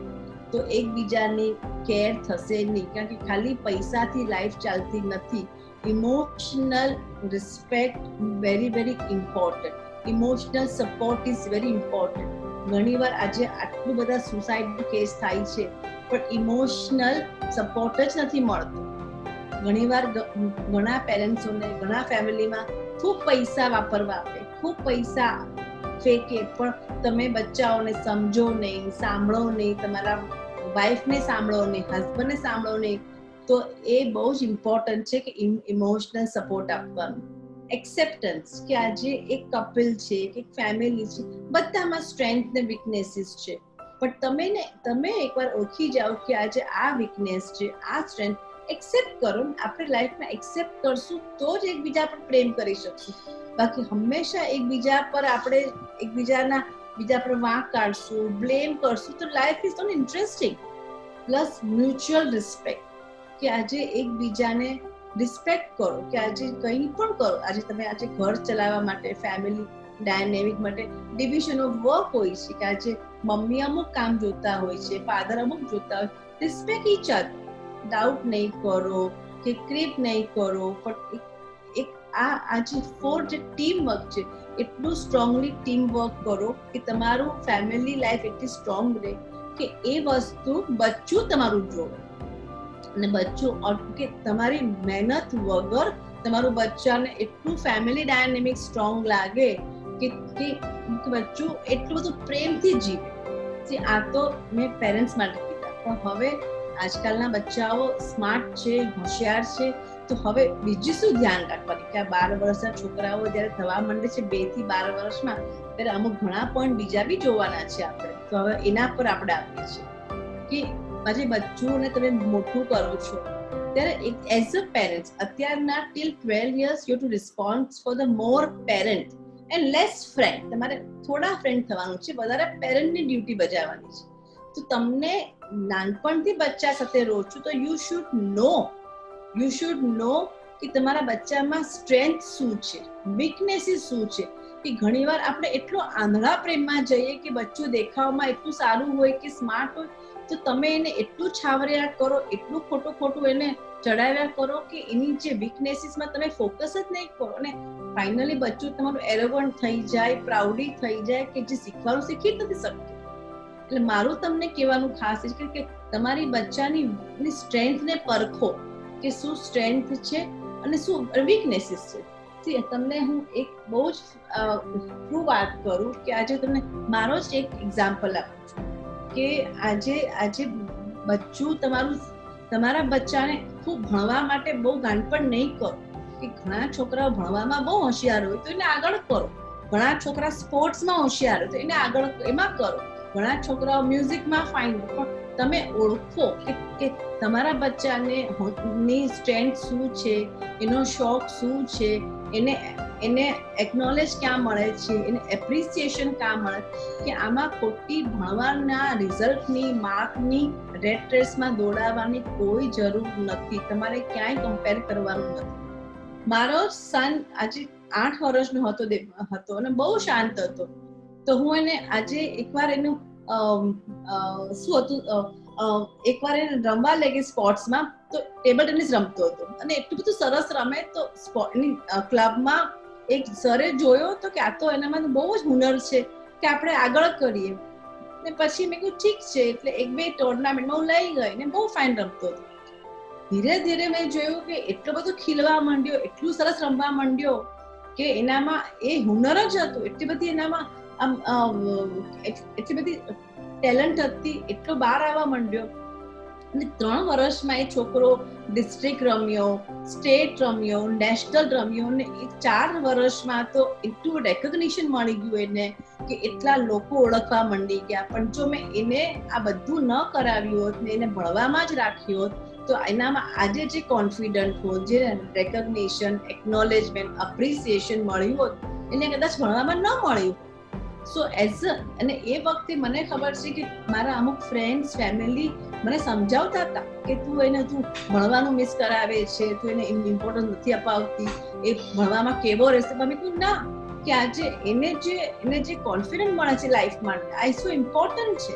Speaker 1: તો એકબીજાની કેર થશે નહીં. કારણ કે ખાલી પૈસાથી લાઈફ ચાલતી નથી. Emotional respect very very important. Emotional support is very important. ઘણીવાર આજે આટલું બધા સુસાઇડ કેસ થાય છે પણ ઇમોશનલ સપોર્ટ જ નથી મળતો. ઘણીવાર ઘણા પેરેન્ટ્સોને ઘણા ફેમિલીમાં ખૂબ પૈસા વાપરવા આપે, ખૂબ પૈસા ફેંકે, પણ તમે બચ્ચાઓને સમજો નહીં, સાંભળો નહીં, તમારા વાઈફને સાંભળો નહીં, હસબન્ડને સાંભળો નહીં. તો એ બહુ જ ઇમ્પોર્ટન્ટ છે કે ઇમોશનલ સપોર્ટ આપવાનું. એક્સેપ્ટન્સ, કે આજે એક કપલ છે, એક ફેમિલી છે, બધામાં સ્ટ્રેન્થ ને વીકનેસીસ છે, પણ તમે એકવાર ઓળખી જાઓ કે આજે આ વીકનેસ છે, આ સ્ટ્રેન્થ એક્સેપ્ટ કરો. આપણે લાઈફમાં એક્સેપ્ટ કરશું તો જ એકબીજા પર પ્રેમ કરી શકશું. બાકી હંમેશા એકબીજા પર વાંક કાઢશું, બ્લેમ કરશું તો life is not interesting. Plus mutual respect, કે આજે એકબીજાને રિસ્પેક્ટ કરો, કે આજે કંઈ પણ કરો. આજે તમે ઘર ચલાવવા માટે, ફેમિલી ડાયનેમિક માટે ડિવિઝન ઓફ વર્ક હોય છે, કે આજે મમ્મી અમુક કામ જોતા હોય છે, ફાધર અમુક જોતા હોય. Respect each other. ડાઉટ નહીં કરો કે ક્રિપ નહીં કરો, પણ આજે જે ટીમ વર્ક છે એટલું સ્ટ્રોંગલી ટીમ વર્ક કરો કે તમારું ફેમિલી લાઈફ એટલી સ્ટ્રોંગ રહે કે એ વસ્તુ બચ્ચું તમારું જોવે. અને બચ્ચું કે તમારી મહેનત વગર તમારું બચ્ચાને એટલું ફેમિલી ડાયનેમિક સ્ટ્રોંગ લાગે કે બચ્ચું એટલું બધું પ્રેમથી જીવે. આ તો મેં પેરેન્ટ્સ માટે કીધા, પણ હવે આજકાલના બચ્ચાઓ સ્માર્ટ છે, હોશિયાર છે, તો હવે બીજું શું ધ્યાન રાખવાનું કે આ 12 વર્ષના છોકરાઓ જ્યારે થવા માંડે છે 2 થી 12 વર્ષમાં, ત્યારે અમુક ઘણા પોઈન્ટ બીજા બી જોવાના છે આપણે. તો હવે એના પર આપણે આપીએ છીએ કે આજે બચ્ચુંને તમે મોટું કરો છો ત્યારે એઝ અ પેરેન્ટ્સ અત્યારના till 12 years you to response for the more parent and less friend. તમારે થોડા ફ્રેન્ડ થવાનું છે, વધારે પેરેન્ટની ડ્યુટી બજાવવાની છે. તો તમને નાનપણથી બચ્ચા સાથે રહો છો તો યુ શુડ નો કે તમારા બચ્ચામાં સ્ટ્રેન્થ શું છે, વીકનેસીસ શું છે. કે ઘણીવાર આપણે એટલો આંધળા પ્રેમમાં જઈએ કે બચ્ચું દેખાવમાં એટલું સારું હોય કે સ્માર્ટ હોય, તો તમે એને એટલું છાવર્યા કરો, એટલું ખોટું એને ચડાવ્યા કરો કે એની જે વીકનેસીસમાં તમે ફોકસ જ નહીં કરો, અને ફાઇનલી બચ્ચું તમારું એરોગન્ટ થઈ જાય, પ્રાઉડી થઈ જાય કે જે શીખવાનું શીખી નથી શકતું. એટલે મારું તમને કહેવાનું ખાસ છે કે તમારી બચ્ચાની સ્ટ્રેન્થને પરખો કે શું સ્ટ્રેન્થ છે અને શું વીકનેસીસ છે. તમને હું એક બહુ જ ટ્રુ વાત કરું કે આજે તમને મારો જ એક એક્ઝામ્પલ આપું છું કે આજે બચ્ચું તમારા બચ્ચાને ખૂબ ભણવા માટે બહુ ગાંડપણ નહીં કરો કે ઘણા છોકરાઓ ભણવામાં બહુ હોશિયાર હોય તો એને આગળ કરો, ઘણા છોકરા સ્પોર્ટ્સમાં હોશિયાર હોય તો એને આગળ એમાં કરો, ઘણા છોકરાઓ મ્યુઝિકમાં ફાઇન, પણ તમે ઓળખો કે તમારા બચ્ચાને ની સ્ટ્રેન્થ શું છે, એનો શોખ શું છે, એને એકનોલેજ ક્યાં મળે છે, એને એપ્રિસિએશન ક્યાં મળે કે આમાં ખોટી ભણવાના રિઝલ્ટની માર્કની રેટ રેસમાં દોડાવવાની કોઈ જરૂર નથી. તમારે ક્યાંય કમ્પેર કરવાનું નથી. મારો સન આજે 8 વર્ષનો હતો અને બહુ શાંત હતો. તો હું એને આજે એકવાર એનું શું હતું, એકવાર એને રમવા લઈ ગઈ સ્પોર્ટ્સમાં, તો ટેબલ ટેનિસ રમતો હતો અને એટલું બધું સરસ રમે. તો ક્લબમાં એક સરે જોયો તો કે આ તો એનામાં બહુ જ હુનર છે કે આપણે આગળ કરીએ. ને પછી મેં કહ્યું ઠીક છે, એટલે 1-2 ટુર્નામેન્ટમાં હું લઈ ગઈ ને બહુ ફાઇન રમતો હતો. ધીરે ધીરે મેં જોયું કે એટલો બધો ખીલવા માંડ્યો, એટલું સરસ રમવા માંડ્યો કે એનામાં એ હુનર જ હતું, એટલી બધી એનામાં એટલી બધી ટેલેન્ટ હતી, એટલો બહાર આવવા માંડ્યો. અને 3 વર્ષમાં એ છોકરો ડિસ્ટ્રિક્ટ રમ્યો, સ્ટેટ રમ્યો, નેશનલ રમ્યો ને એ 4 વર્ષમાં તો એટલું રેકોગ્નિશન મળી ગયું એને કે એટલા લોકો ઓળખવા માંડી ગયા. પણ જો મેં એને આ બધું ન કરાવ્યું હોત ને એને ભણવામાં જ રાખ્યું હોત તો એનામાં આજે જે કોન્ફિડન્ટ હોત, જે રેકોગ્નિશન, એકનોલેજમેન્ટ, અપ્રિસિએશન મળ્યું હોત એને કદાચ ભણવામાં ન મળ્યું. સો અને એ વખતે મને ખબર છે કે મારા અમુક ફ્રેન્ડ્સ, ફેમિલી મને સમજાવતા હતા કે તું ભણવાનું મિસ કરાવે છે, તું એને ઇમ્પોર્ટન્સ નથી અપાવતી, એ ભણવામાં કેવો રહેશે. મેં કહ્યું ના, કે આજે એને જે કોન્ફિડન્સ મળે છે લાઈફ માટે, આ શું ઇમ્પોર્ટન્ટ છે.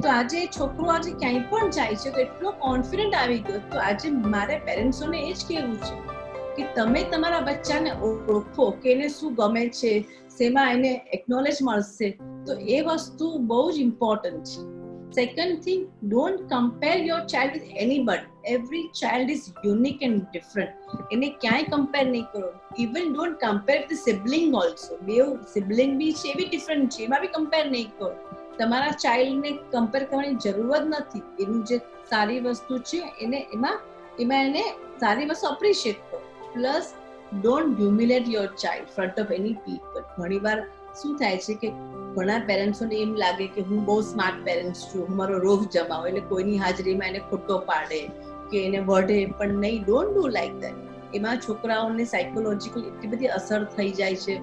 Speaker 1: તો આજે છોકરો આજે ક્યાંય પણ જાય છે તો એટલો કોન્ફિડન્ટ આવી ગયો. તો આજે મારે પેરેન્ટ્સોને એ જ કહેવું છે કે તમે તમારા બચ્ચાને ઓળખો કે એને શું ગમે છે, શેમાં એને એકનોલેજ મળશે, તો એ વસ્તુ બહુ જ ઇમ્પોર્ટન્ટ છે. Second thing, don't compare your child with anybody. Every child is unique and different. એને ક્યાંય કમ્પેર નહીં કરો. Even don't compare with the sibling also. બે સિબલિંગ બી છે, એ બી ડિફરન્ટ છે, એમાં બી કમ્પેર નહીં કરો. તમારા ચાઇલ્ડને કમ્પેર કરવાની જરૂર જ નથી. એનું જે સારી વસ્તુ છે એમાં એને સારી વસ્તુ અપ્રિશિએટ કરો. Plus don't humiliate your child front of any people. ઘણી વાર શું થાય છે કે ઘણા પેરેન્ટ્સોને એમ લાગે કે હું બહુ સ્માર્ટ પેરેન્ટ્સ છું, હું મારો રોફ જમાવો, એટલે કોઈની હાજરીમાં એને ખોટો પાડે કે એને વઢે. પણ નહીં, ડોન્ટ ડુ લાઈક ધેટ. એમાં છોકરાઓને સાયકોલોજીકલ એટલી બધી અસર થઈ જાય છે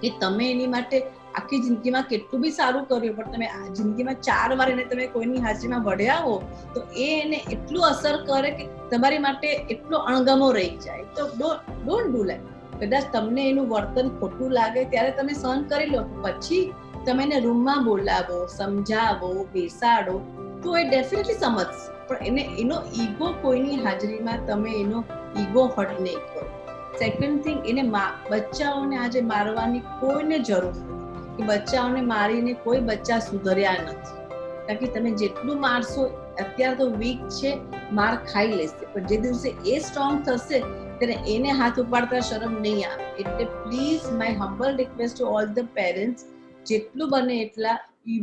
Speaker 1: કે તમે એની માટે આખી જિંદગીમાં કેટલું બી સારું કર્યું, પણ તમે જિંદગીમાં 4 વાર એને તમે કોઈની હાજરીમાં વઢ્યા હો તો એ એને એટલું અસર કરે કે તમારી માટે એટલો અણગમો રહી જાય. તો ડોન્ટ ડુ લાઈક. કદાચ તમને એનું વર્તન ખોટું લાગે ત્યારે તમે સહન કરી લો, પછી તમે એને રૂમમાં બોલાવો, સમજાવો, બેસાડો તો એ ડેફિનેટલી સમજશે. પણ એનો ઈગો કોઈની હાજરીમાં તમે એનો ઈગો હર્ટ નહીં કરો. સેકન્ડ થિંગ, એને બચ્ચાઓને આજે મારવાની કોઈને જરૂર નથી, કે બચ્ચાઓને મારીને કોઈ બચ્ચા સુધર્યા નથી. કારણ કે તમે જેટલું મારશો, અત્યારે તો વીક છે, માર ખાઈ લેશે, પણ જે દિવસે એ સ્ટ્રોંગ થશે ત્યારે એને હાથ ઉપાડતા શરમ નહીં આવે. એટલે please my humble request to all the parents, જેટલું બને એટલા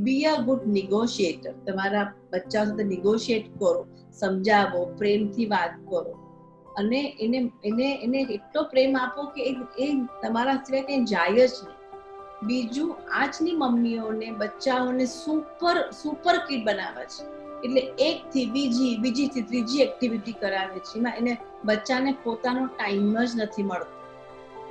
Speaker 1: બી અ ગુડ નેગોશિએટર. તમારા બચ્ચા સાથે નેગોશિએટ કરો, સમજાવો, પ્રેમથી વાત કરો અને એને એટલો પ્રેમ આપો કે એ તમારા સિવાય કંઈ જાય જ નહીં. બીજું, આજની મમ્મીઓને બચ્ચાઓને સુપર કિડ બનાવે છે, એટલે એકથી બીજીથી ત્રીજી એક્ટિવિટી કરાવે છે. એમાં એને બચ્ચાને પોતાનો ટાઈમ જ નથી મળતો.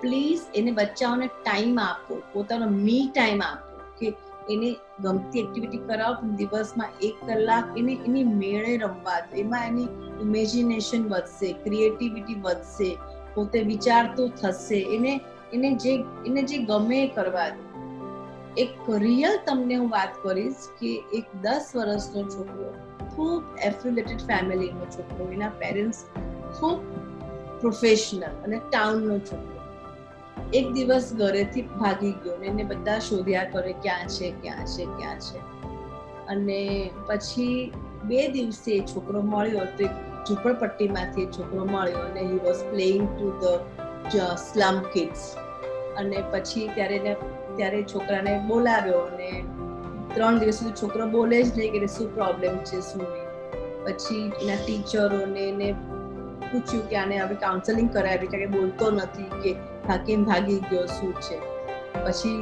Speaker 1: પ્લીઝ એને બચ્ચાઓને ટાઈમ આપો, પોતાનો મી ટાઈમ આપો, કે એને ગમતી એક્ટિવિટી કરાવો, પણ દિવસમાં 1 કલાક એને એની મેળે રમવા દો. એમાં એની ઇમેજિનેશન વધશે, ક્રિએટિવિટી વધશે, પોતે વિચારતું થશે, એને જે ગમે એ કરવા દો. એક રિયલ તમને હું વાત કરીશ કે એક 10 વર્ષનો છોકરો, ખૂબ એફિલેટેડ ફેમિલીનો છોકરો, એના પેરેન્ટ્સ ખૂબ પ્રોફેશનલ અને ટાઉનનો છોકરો, એક દિવસ ઘરેથી ભાગી ગયો ને એને બધા શોધ્યા કરે ક્યાં છે. અને પછી 2 દિવસે છોકરો મળ્યો તો એક ઝૂંપડપટ્ટીમાંથી એક છોકરો મળ્યો અને he was playing to the slum kids. અને પછી ત્યારે છોકરાને બોલાવ્યો અને 3 દિવસ સુધી છોકરો બોલે જ નહીં કે શું પ્રોબ્લેમ છે શું નહીં. પછી એના ટીચરોને એને પૂછ્યું કે આને હવે કાઉન્સેલિંગ કરાવી કે બોલતો નથી કે કેમ ભાગી ગયો શું છે. પછી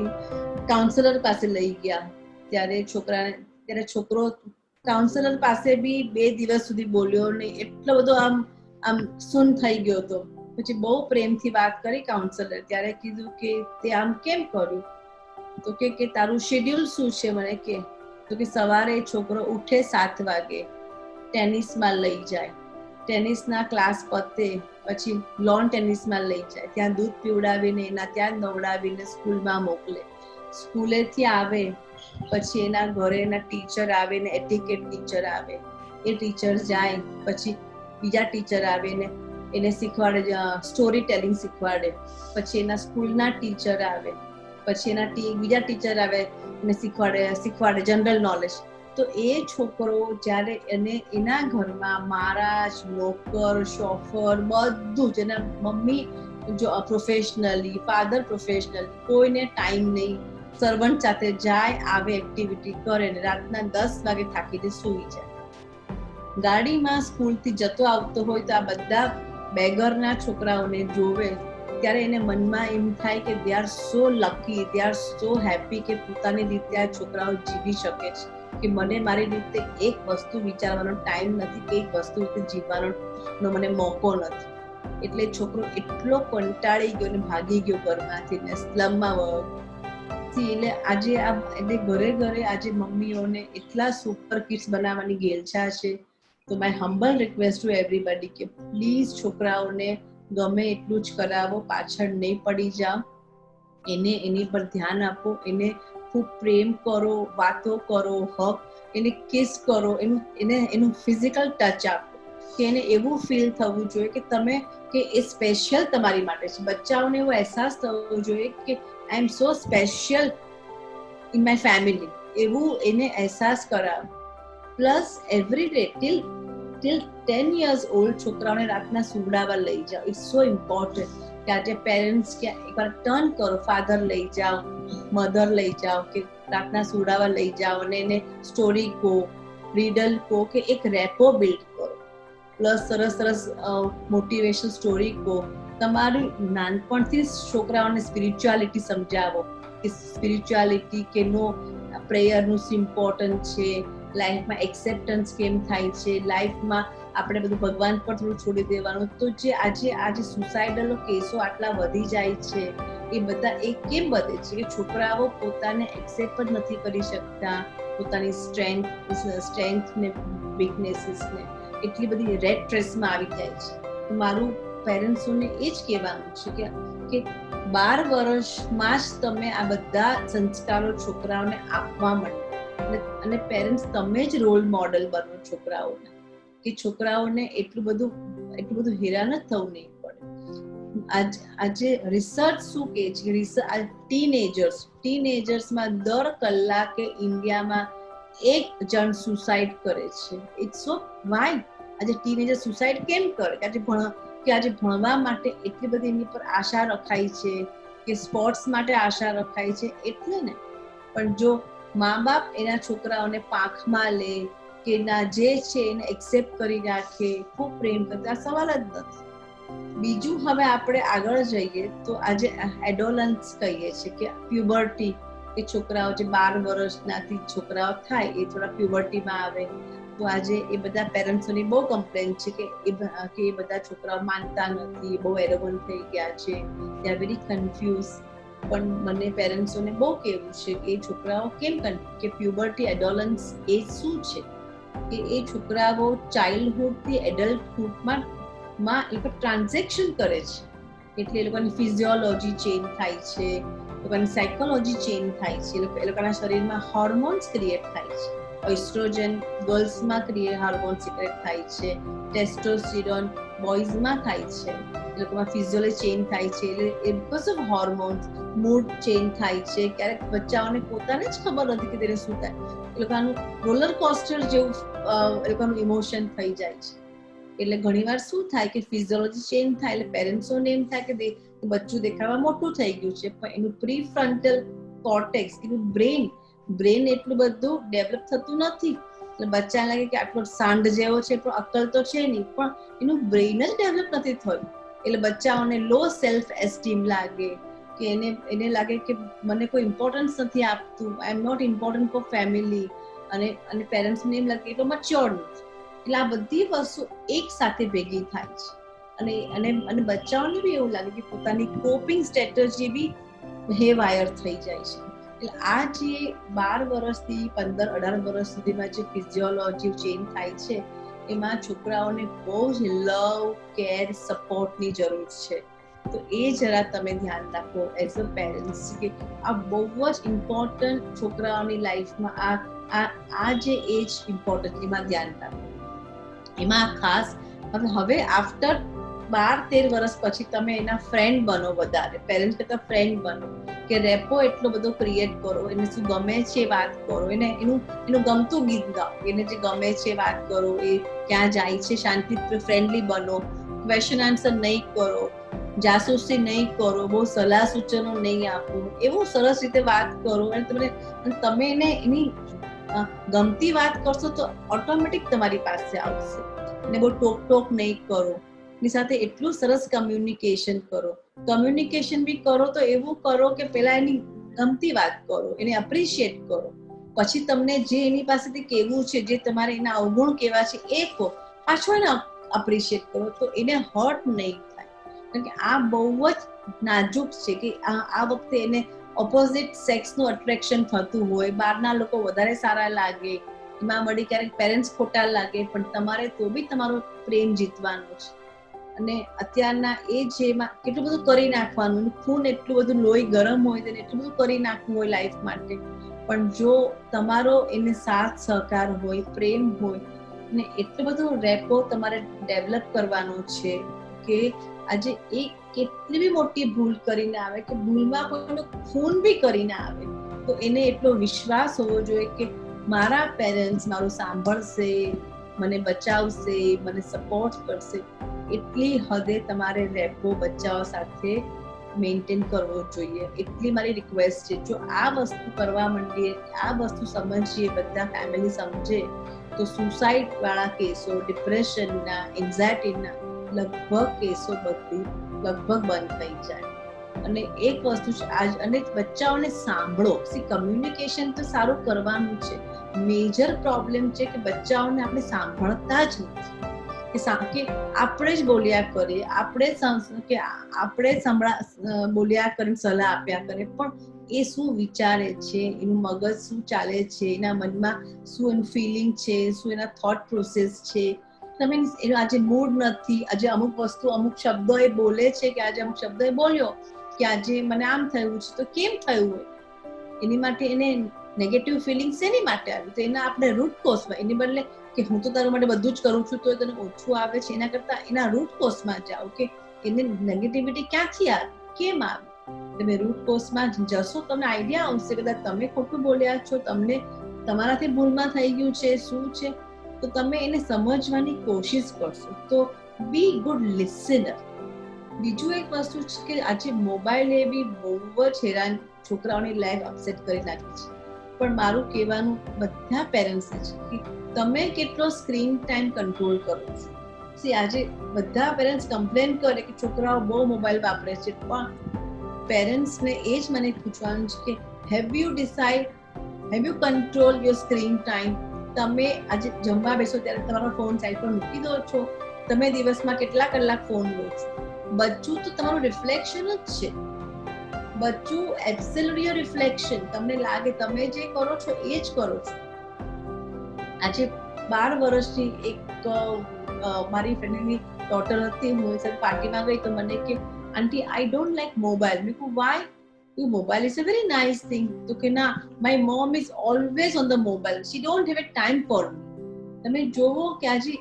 Speaker 1: કાઉન્સેલર પાસે લઈ ગયા. ત્યારે છોકરો કાઉન્સેલર પાસે બી 2 દિવસ સુધી બોલ્યો નહીં. એટલો બધો આમ સુન થઈ ગયો હતો. પછી બહુ પ્રેમથી વાત કરી કાઉન્સેલર. ત્યારે કીધું કે તે આમ કેમ કર્યું? તો કે તારું શેડ્યુલ શું છે મને કે? તો કે સવારે છોકરો ઉઠે 7 વાગે, ટેનિસમાં લઈ જાય, ટેનિસના ક્લાસ પતે પછી લોન ટેનિસમાં લઈ જાય, ત્યાં દૂધ પીવડાવીને એના ત્યાં નવડાવીને સ્કૂલમાં મોકલે. સ્કૂલેથી આવે પછી એના ઘરે એના ટીચર આવે ને એટિકેટ ટીચર આવે. એ ટીચર જાય પછી બીજા ટીચર આવે ને એને શીખવાડે, સ્ટોરી ટેલિંગ શીખવાડે. પછી એના સ્કૂલના ટીચર આવે, પછી એના બીજા ટીચર આવે એને શીખવાડે જનરલ નોલેજ. તો એ છોકરો જ્યારે એના ઘરમાં મહારાજ, નોકર, શોફર બધું જ, એના મમ્મી જો પ્રોફેશનલી, ફાધર પ્રોફેશનલી, કોઈને ટાઈમ નહીં, સર્વન્ટ સાથે જાય આવે, એક્ટિવિટી કરે ને રાતના 10 વાગે થાકીને સૂઈ જાય. ગાડીમાં સ્કૂલથી જતો આવતો હોય તો આ બધા બેગરના છોકરાઓને જોવે ત્યારે એને મનમાં એમ થાય કે they are so lucky, they are so happy કે પોતાની રીતે આ છોકરાઓ જીવી શકે છે. કે મને મારી રીતે એક વસ્તુ વિચારવાનો ટાઈમ નથી કે એક વસ્તુ રીતે જીવવાનો મને મોકો નથી. એટલે છોકરો એટલો કંટાળી ગયો ને ભાગી ગયો ઘરમાંથી ને સ્લમમાં વયો. એટલે આજે એટલે ઘરે આજે મમ્મીઓને એટલા સુપર કિડ્સ બનાવવાની ગેલછા છે. તો my humble request to everybody કે પ્લીઝ છોકરાઓને ગમે એટલું જ કરાવો, પાછળ નહીં પડી જાઓ, એની પર ધ્યાન આપો, એને ખૂબ પ્રેમ કરો, વાતો કરો, હક, એને કિસ કરો, એનું ફિઝિકલ ટચ આપો કે એને એવું ફીલ થવું જોઈએ કે તમે કે એ સ્પેશિયલ તમારી માટે છે. બચ્ચાઓને એવો અહેસાસ થવો જોઈએ કે આઈ એમ સો સ્પેશિયલ ઇન માય ફેમિલી, એવું એને અહેસાસ કરાવો. Plus every day till 10 years old છોકરાઓને રાતના સુવડાવવા લઈ જાઓ. ઇટ્સ સો ઇમ્પોર્ટન્ટ કે આજે પેરેન્ટ્સ કે એકવાર ટર્ન કરો, ફાધર લઈ જાઓ, મધર લઈ જાઓ કે રાતના સુવડાવવા લઈ જાઓ અને એને સ્ટોરી કહો, રીડલ કહો કે એક રેપો બિલ્ડ કરો. પ્લસ સરસ મોટિવેશન સ્ટોરી કહો. તમારું નાનપણથી છોકરાઓને સ્પિરિચ્યુઆલિટી સમજાવો કે સ્પિરિચ્યુઆલિટી કે નો પ્રેયરનું ઇમ્પોર્ટન્ટ છે, લાઈફમાં એક્સેપ્ટન્સ કેમ થાય છે, લાઈફમાં આપણે બધું ભગવાન પર થોડું છોડી દેવાનું. તો જે આજે સુસાઇડલ કેસો આટલા વધી જાય છે એ બધા એ કેમ વધે છે કે છોકરાઓ પોતાને એક્સેપ્ટ જ નથી કરી શકતા, પોતાની સ્ટ્રેન્થ ને વીકનેસીસને, એટલી બધી રેડ રેસમાં આવી જાય છે. તો મારું પેરેન્ટ્સોને એ જ કહેવાનું છે કે 12 વર્ષમાં જ તમે આ બધા સંસ્કારો છોકરાઓને આપવા માંડો અને પેરેન્ટ્સ તમે જ રોલ મોડલ બનો છોકરાઓને, કે છોકરાઓને એટલું બધું હેરાન જ થવું નહીં પડે. આજે રિસર્ચ શું કહે છે, ટીનેજર્સમાં દર કલાકે ઇન્ડિયામાં 1 જણ સુસાઇડ કરે છે. It's so why? આજે ટીનેજર સુસાઇડ કેમ કરે? આજે ભણવા માટે એટલી બધી એની પર આશા રખાય છે કે સ્પોર્ટ્સ માટે આશા રખાય છે એટલે ને. પણ જો મા બાપ એના છોકરાઓને પાંખમાં લે કે ના જે છે એને એક્સેપ્ટ કરી રાખે, ખૂબ પ્રેમ કરતા, સવાલ જ નથી. બીજું હવે આપણે આગળ જઈએ તો આજે એડોલન્સ કહીએ છીએ કે પ્યુબર્ટી, કે છોકરાઓ જે 12 વર્ષનાથી છોકરાઓ થાય એ થોડા પ્યુબર્ટીમાં આવે. તો આજે એ બધા પેરેન્ટ્સોની બહુ કમ્પ્લેન છે કે એ બધા છોકરાઓ માનતા નથી, બહુ એરોગન્ટ થઈ ગયા છે, દે આર વેરી કન્ફ્યુઝ. પણ મને પેરેન્ટ્સોને બહુ કહેવું છે કે એ છોકરાઓ કેમ કે પ્યુબર્ટી, એડોલન્સ એ શું છે કે એ છોકરાઓ ચાઇલ્ડહુડથી એડલ્ટહુડમાં એ ટ્રાન્ઝેક્શન કરે છે. એટલે એ લોકોની ફિઝિયોલોજી ચેન્જ થાય છે, એ લોકોની સાયકોલોજી ચેન્જ થાય છે, એ લોકોના શરીરમાં હોર્મોન્સ ક્રિએટ થાય છે. એસ્ટ્રોજન ગર્લ્સમાં હોર્મોન સિક્રેટ થાય છે, ટેસ્ટોસ્ટેરોન બોયઝમાં થાય છે, એ લોકોમાં ફિઝિયોલોજી ચેન્જ થાય છે. એટલે because of hormones mood change થાય છે. ક્યારેક બચ્ચાઓને પોતાને જ ખબર નથી કે તેને શું થાય. એ લોકોનું રોલર કોસ્ટર જેવું એ લોકોનું ઇમોશન થઈ જાય છે. એટલે ઘણીવાર શું થાય કે ફિઝિયોલોજી ચેન્જ થાય એટલે પેરેન્ટ્સોને એમ થાય કે બચ્ચું દેખાવા મોટું થઈ ગયું છે, પણ એનું પ્રી ફ્રન્ટલ કોર્ટેક્સ, એનું બ્રેન એટલું બધું ડેવલપ થતું નથી. એટલે બચ્ચાને લાગે કે આટલો સાંડ જેવો છે પણ અક્કલ તો છે નહીં, પણ એનું બ્રેઇન જ ડેવલપ નથી થયું. એટલે બચ્ચાઓને લો સેલ્ફ એસ્ટીમ લાગે કે એને લાગે કે મને કોઈ ઇમ્પોર્ટન્સ નથી આપતું, I am not important for family, અને પેરેન્ટ્સને એમ લાગે એટલો મચ્યોર નથી. એટલે આ બધી વસ્તુ એક સાથે ભેગી થાય છે, અને બચ્ચાઓને બી એવું લાગે કે પોતાની કોપિંગ સ્ટ્રેટેજી બી હેવાયર થઈ જાય છે. એટલે આ જે 12 વર્ષથી 15-18 વર્ષ સુધીમાં જે ફિઝિયોલોજી ચેન્જ થાય છે, એમાં છોકરાઓને બહુ જ લવ, કેર, સપોર્ટની જરૂર છે. તો એ જરા તમે ધ્યાન રાખો એઝ અ પેરેન્ટ્સ કે આ બહુ જ ઇમ્પોર્ટન્ટ છોકરાઓની લાઈફમાં આ જે એજ ઇમ્પોર્ટન્ટ, એમાં ધ્યાન રાખો. એમાં ખાસ હવે આફ્ટર 12-13 વર્ષ પછી તમે એના ફ્રેન્ડ બનો, વધારે પેરેન્ટ્સ કરતા ફ્રેન્ડ બનો, કે રેપો એટલો બધો ક્રિએટ કરો, એને શું ગમે છે વાત કરો, એનું ગમતું ગીત ગાઓ, એને જે ગમે છે વાત કરો, એ ક્યાં જાય છે શાંતિ ફ્રેન્ડલી બનો, ક્વેશ્ચન આન્સર નહીં કરો, જાસૂસી નહીં કરો, બહુ સલાહ સૂચનો નહીં આપો, એવું સરસ રીતે વાત કરો. અને તમે એને એની ગમતી વાત કરશો તો ઓટોમેટિક તમારી પાસે આવશે. અને બહુ ટોક નહીં કરો, એની સાથે એટલું સરસ કમ્યુનિકેશન કરો. કમ્યુનિકેશન બી કરો તો એવું કરો કે પહેલા એની ગમતી વાત કરો, એને એપ્રિશિએટ કરો, પછી તમને જે એની પાસેથી કેવું છે, જે તમારે એના અવગુણ કેવા છે એ કહો, પાછો એને એપ્રિશિએટ કરો, તો એને હર્ટ નહીં થાય. કારણ કે આ બહુ જ નાજુક છે કે આ વખતે એને ઓપોઝિટ સેક્સનું અટ્રેક્શન થતું હોય, બહારના લોકો વધારે સારા લાગે, એમાં મળી ક્યારેક પેરેન્ટ્સ ખોટા લાગે, પણ તમારે તો બી તમારો પ્રેમ જીતવાનો છે. અને અત્યારના એ જેમાં કેટલું બધું કરી નાખવાનું, ખૂન એટલું બધું, લોહી ગરમ હોય તેને એટલું બધું કરી નાખવું હોય લાઈફ માટે, પણ જો તમારો એને સાથ સહકાર હોય, પ્રેમ હોય, ને એટલું બધું રેપો તમારે ડેવલપ કરવાનો છે કે આજે એ કેટલી બી મોટી ભૂલ કરીને આવે, કે ભૂલમાં કોઈનો ખૂન બી કરીને આવે, તો એને એટલો વિશ્વાસ હોવો જોઈએ કે મારા પેરેન્ટ્સ મારું સાંભળશે, મને બચાવશે, મને સપોર્ટ કરશે. એટલી હદે તમારે રેપો બચ્ચાઓ સાથે મેન્ટેન કરવો જોઈએ. એટલી મારી રિક્વેસ્ટ છે. જો આ વસ્તુ કરવા માંડીએ, આ વસ્તુ સમજીએ, બધા ફેમિલી સમજે, તો સુસાઇડ વાળા કેસો, ડિપ્રેશનના, એન્ઝાયટીના લગભગ કેસો લગભગ બંધ થઈ જાય. અને એક વસ્તુ છે અને બચ્ચાઓને સાંભળો. કમ્યુનિકેશન તો સારું કરવાનું છે, મેજર પ્રોબ્લેમ છે કે બચ્ચાઓને આપણે સાંભળતા જ નથી, કે આપણે જ બોલ્યા કરીએ, આપણે બોલ્યા કરીને સલાહ આપ્યા કરીએ, પણ એ શું વિચારે છે, એનું મગજ શું ચાલે છે, એના મનમાં શું એનું ફિલિંગ છે, શું એના થોટ પ્રોસેસ છે. તમે એનો આજે મૂડ નથી, આજે અમુક વસ્તુ, અમુક શબ્દો એ બોલે છે, કે આજે અમુક શબ્દો એ બોલ્યો કે આજે મને આમ થયું છે, તો કેમ થયું હોય, એની માટે એને નેગેટિવ ફિલિંગ શેની માટે આવી, તો એના આપણે રૂટ કોઝમાં, એની બદલે કે હું તો તારા માટે બધું જ કરું છું તો તને ઓછું આવે છે, એના કરતા એના રૂટ કોઝમાં જાઓ કે એને નેગેટિવિટી ક્યાંથી આવી, કેમ આવી. તમે રૂટ કોઝમાં જશો, તમને આઈડિયા આવશે કદાચ તમે ખોટું બોલ્યા છો, તમને તમારાથી ભૂલમાં થઈ ગયું છે, શું છે, તો તમે એને સમજવાની કોશિશ કરશો. તો બી ગુડ લિસનર. બીજું એક વસ્તુ છે કે આજે મોબાઈલ એ બી બહુ જ હેરાન છોકરાઓની લાઈફ અપસેટ કરી નાખી છે. પણ મારું કહેવાનું બધા પેરેન્ટ્સને છે કે તમે કેટલો સ્ક્રીન ટાઈમ કંટ્રોલ કરો છો. આજે બધા પેરેન્ટ્સ કમ્પ્લેન કરે કે છોકરાઓ બહુ મોબાઈલ વાપરે છે, પણ પેરેન્ટ્સને એ જ મને પૂછવાનું છે કે have you control your screen time. તમે આજે જમવા બેસો ત્યારે તમારો ફોન સાઈડ પર મૂકી દો છો? તમે દિવસમાં કેટલા કલાક ફોન લો છો? બચ્ચું તો તમારું રિફ્લેક્શન જ છે. બચ્ચું એબ્સોલ્યુટલી રિફ્લેક્શન. તમને લાગે તમે જે કરો છો એ જ કરો છો. આજે 12 વર્ષની એક મારી ફ્રેન્ડની ડોટર હતી, હું એ સાથે પાર્ટીમાં ગઈ તો મને કે aunty I don't like mobile. મેં કહ્યું why? Mobile is a very nice thing. તો કે ના, my mom is always on the mobile, she don't have a time for me. તમે જોવો કે આજે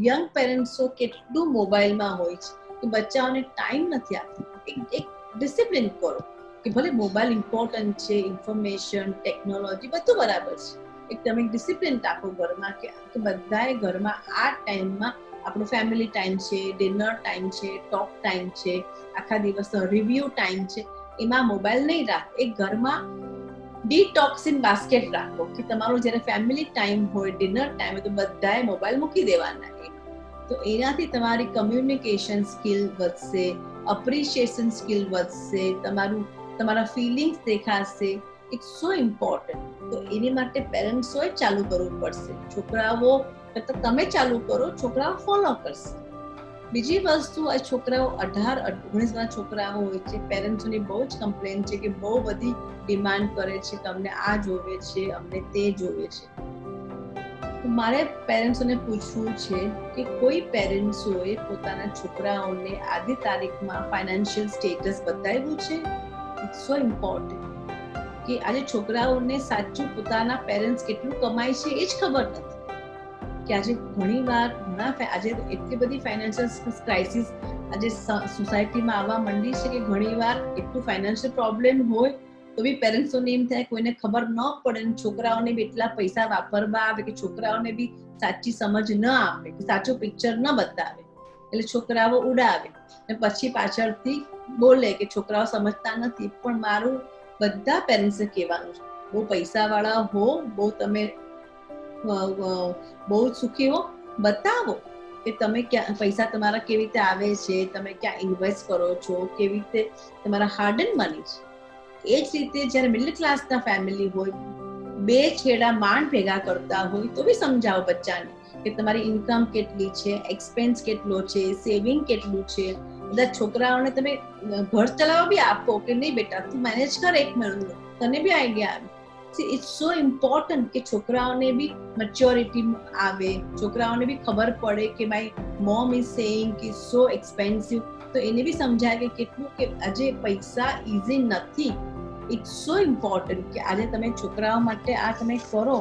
Speaker 1: યંગ પેરેન્ટ્સો કેટલું મોબાઈલમાં હોય છે કે બચ્ચાઓને ટાઈમ નથી આપતા. એક ડિસિપ્લિન કરો કે ભલે મોબાઈલ ઇમ્પોર્ટન્ટ છે, ઇન્ફોર્મેશન, ટેકનોલોજી બધું બરાબર છે, તમે ડિસિપ્લિન રાખો ઘરમાં કે બધાએ ઘરમાં આ ટાઈમમાં આપણો ફેમિલી ટાઈમ છે, ડિનર ટાઈમ છે, ટોક ટાઈમ છે, આખા દિવસનો રિવ્યુ ટાઈમ છે, એમાં મોબાઈલ નહીં રાખો. એક ઘરમાં ડીટોક્સિન બાસ્કેટ રાખો કે તમારો જ્યારે ફેમિલી ટાઈમ હોય, ડિનર ટાઈમ હોય, તો બધાએ મોબાઈલ મૂકી દેવાના. તો એનાથી તમારી કમ્યુનિકેશન સ્કિલ વધશે, અપ્રિશિએશન સ્કિલ વધશે, તમારા ફિલિંગ્સ દેખાશે. It's so important. તો એની માટે પેરેન્ટ્સોએ ચાલુ કરવું પડશે. છોકરાઓ કરતા તમે ચાલુ કરો, છોકરાઓ ફોલો કરશે. બીજી વસ્તુ, આ છોકરાઓ 18-19 છોકરાઓ હોય છે, પેરેન્ટ્સોની બહુ જ કમ્પ્લેન છે કે બહુ બધી ડિમાન્ડ કરે છે કે અમને આ જોવે છે, અમને તે જોવે છે. મારે પેરેન્ટ્સોને પૂછવું છે કે કોઈ પેરેન્ટ્સોએ પોતાના છોકરાઓને આધી તારીખમાં ફાઇનાન્શિયલ સ્ટેટસ બતાવ્યું છે? ઇટ્સ સો ઇમ્પોર્ટન્ટ કે આજે છોકરાઓને સાચું પોતાના પેરેન્ટ્સ કેટલું કમાય છે એ જ ખબર નથી. કે આજે ઘણીવાર આજે એટલી બધી ફાઇનાન્શિયલ ક્રાઇસિસ આજે સોસાયટીમાં આવવા માંડી છે કે ઘણીવાર એટલું ફાઇનાન્શિયલ પ્રોબ્લેમ હોય તો બી પેરેન્ટ્સોને એમ થાય કોઈને ખબર ન પડે, છોકરાઓને બી એટલા પૈસા વાપરવા આવે કે છોકરાઓને બી સાચી સમજ ન આપે, કે સાચું પિક્ચર ન બતાવે, એટલે છોકરાઓ ઉડાવે અને પછી પાછળથી બોલે કે છોકરાઓ સમજતા નથી. પણ મારું બધા પેરેન્ટ્સે કહેવાનું છે, બહુ પૈસાવાળા હો, બહુ તમે બહુ સુખી હો, બતાવો કે તમે ક્યાં પૈસા તમારા કેવી રીતે આવે છે, તમે ક્યાં ઇન્વેસ્ટ કરો છો, કેવી રીતે તમારા હાર્ડ એન્ડ મની છે. એ જ રીતે જ્યારે મિડલ ક્લાસના ફેમિલી હોય, બે છેડા માંડ ભેગા કરતા હોય તો બી સમજાવો બચ્ચાને કે તમારી ઇન્કમ કેટલી છે, એક્સપેન્સ કેટલો છે, સેવિંગ કેટલું છે. બધા છોકરાઓને તમે ઘર ચલાવવા બી આપો કે નહીં બેટા તું મેનેજ કર એક મહિનો, તને બી આઈડિયા આવે. ઇટ્સ સો ઇમ્પોર્ટન્ટ કે છોકરાઓને બી મેચ્યોરિટી આવે, છોકરાઓને બી ખબર પડે કે માય મોમ ઇઝ સેઇંગ કે સો એક્સપેન્સિવ, તો એને બી સમજાય કે કેટલું કે આજે પૈસા ઇઝી નથી. ઇટ્સ સો ઇમ્પોર્ટન્ટ કે આજે તમે છોકરાઓ માટે આ તમે કરો.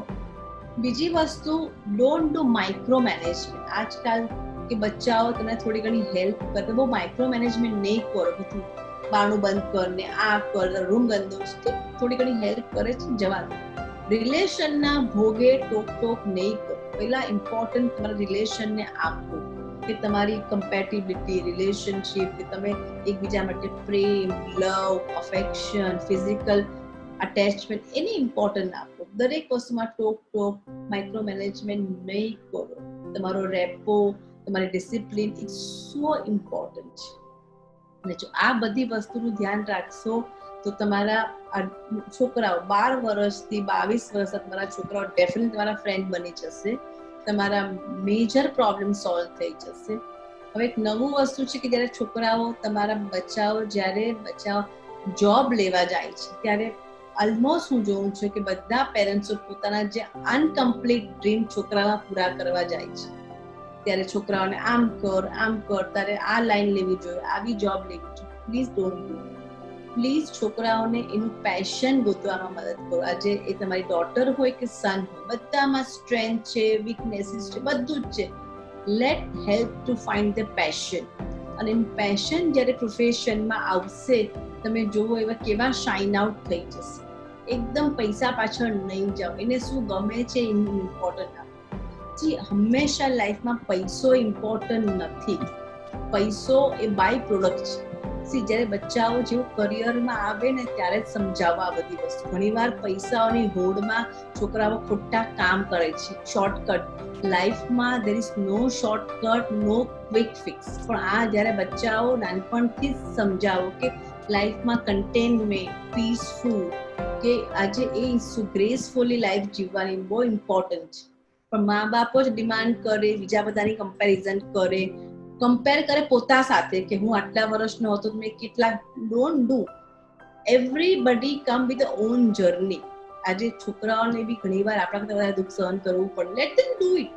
Speaker 1: બીજી વસ્તુ, ડોન્ટ ડુ માઇક્રો મેનેજમેન્ટ. આજકાલ કે બચ્ચાઓ તમને થોડી ઘણી હેલ્પ કરે, બહુ માઇક્રો મેનેજમેન્ટ નહીં કરો. બધું બારણું બંધ કર ને આ કર, રૂમ ગંદો છે, થોડી ઘણી હેલ્પ કરે છે, જવા દો. રિલેશનના ભોગે ટોક નહીં કરો. પહેલા ઇમ્પોર્ટન્ટ તમારા રિલેશનને આપો કે તમારી કમ્પેટિબિલિટી, રિલેશનશિપ, કે તમે એકબીજા માટે પ્રેમ, લવ, અફેક્શન, ફિઝિકલ અટેચમેન્ટ, એને ઇમ્પોર્ટન્ટ આપો. દરેક વસ્તુમાં ટોક માઇક્રો મેનેજમેન્ટ નહીં કરો. તમારો રેપો, તમારી ડિસિપ્લિન ઇટ્સ સો ઇમ્પોર્ટન્ટ છે. અને જો આ બધી વસ્તુનું ધ્યાન રાખશો તો તમારા છોકરાઓ 12 વર્ષથી 22 વર્ષ તમારા છોકરાઓ ડેફિનેટલી તમારા ફ્રેન્ડ બની જશે. તમારા મેજર પ્રોબ્લેમ સોલ્વ થઈ જશે. હવે એક નવું વસ્તુ છે કે જ્યારે છોકરાઓ તમારા બચ્ચાઓ જોબ લેવા જાય છે ત્યારે ઓલમોસ્ટ હું જોઉં છું કે બધા પેરેન્ટ્સો પોતાના જે અનકમ્પ્લીટ ડ્રીમ છોકરાઓના પૂરા કરવા જાય છે. ત્યારે છોકરાઓને આમ કર, તારે આ લાઈન લેવી જોઈએ, આવી જોબ લેવી જોઈએ. Please don't do. પ્લીઝ છોકરાઓને એનું પેશન ગોતવામાં મદદ કરો. આજે એ તમારી ડોટર હોય કે સન હોય, બધામાં સ્ટ્રેન્થ છે, વીકનેસીસ છે, બધું જ છે. Let help to find the passion. અને એનું પેશન જ્યારે પ્રોફેશનમાં આવશે, તમે જોવો એવા કેવા શાઇન આઉટ થઈ જશે. એકદમ પૈસા પાછળ નહીં જાઓ. એને શું ગમે છે એનું ઇમ્પોર્ટન્ટ આપો. હંમેશા લાઈફમાં પૈસો ઇમ્પોર્ટન્ટ નથી. પૈસો એ બાય પ્રોડક્ટ છે. જ્યારે બચ્ચાઓ જેવું કરિયરમાં આવે ને ત્યારે જ સમજાવવા આ બધી વસ્તુ. ઘણીવાર પૈસાઓની હોડમાં છોકરાઓ ખોટા કામ કરે છે. શોર્ટકટ લાઈફમાં there is no shortcut, no quick fix. પણ આ જ્યારે બચ્ચાઓ નાનપણથી જ સમજાવો કે લાઈફમાં કન્ટેનમેન્ટ, પીસફુલ, કે આજે એ ગ્રેસફુલી લાઈફ જીવવાની બહુ ઇમ્પોર્ટન્ટ છે. પણ મા બાપ જ ડિમાન્ડ કરે, બીજા બધાની કમ્પેર કરે પોતા સાથે કે હું આટલા વર્ષનો હતો તો મેં કેટલા. Don't do. Everybody come with on journey. આજે છોકરાઓને બી ઘણીવાર આપણા કરતા વધારે દુઃખ સહન કરવું પડે. Late them do it.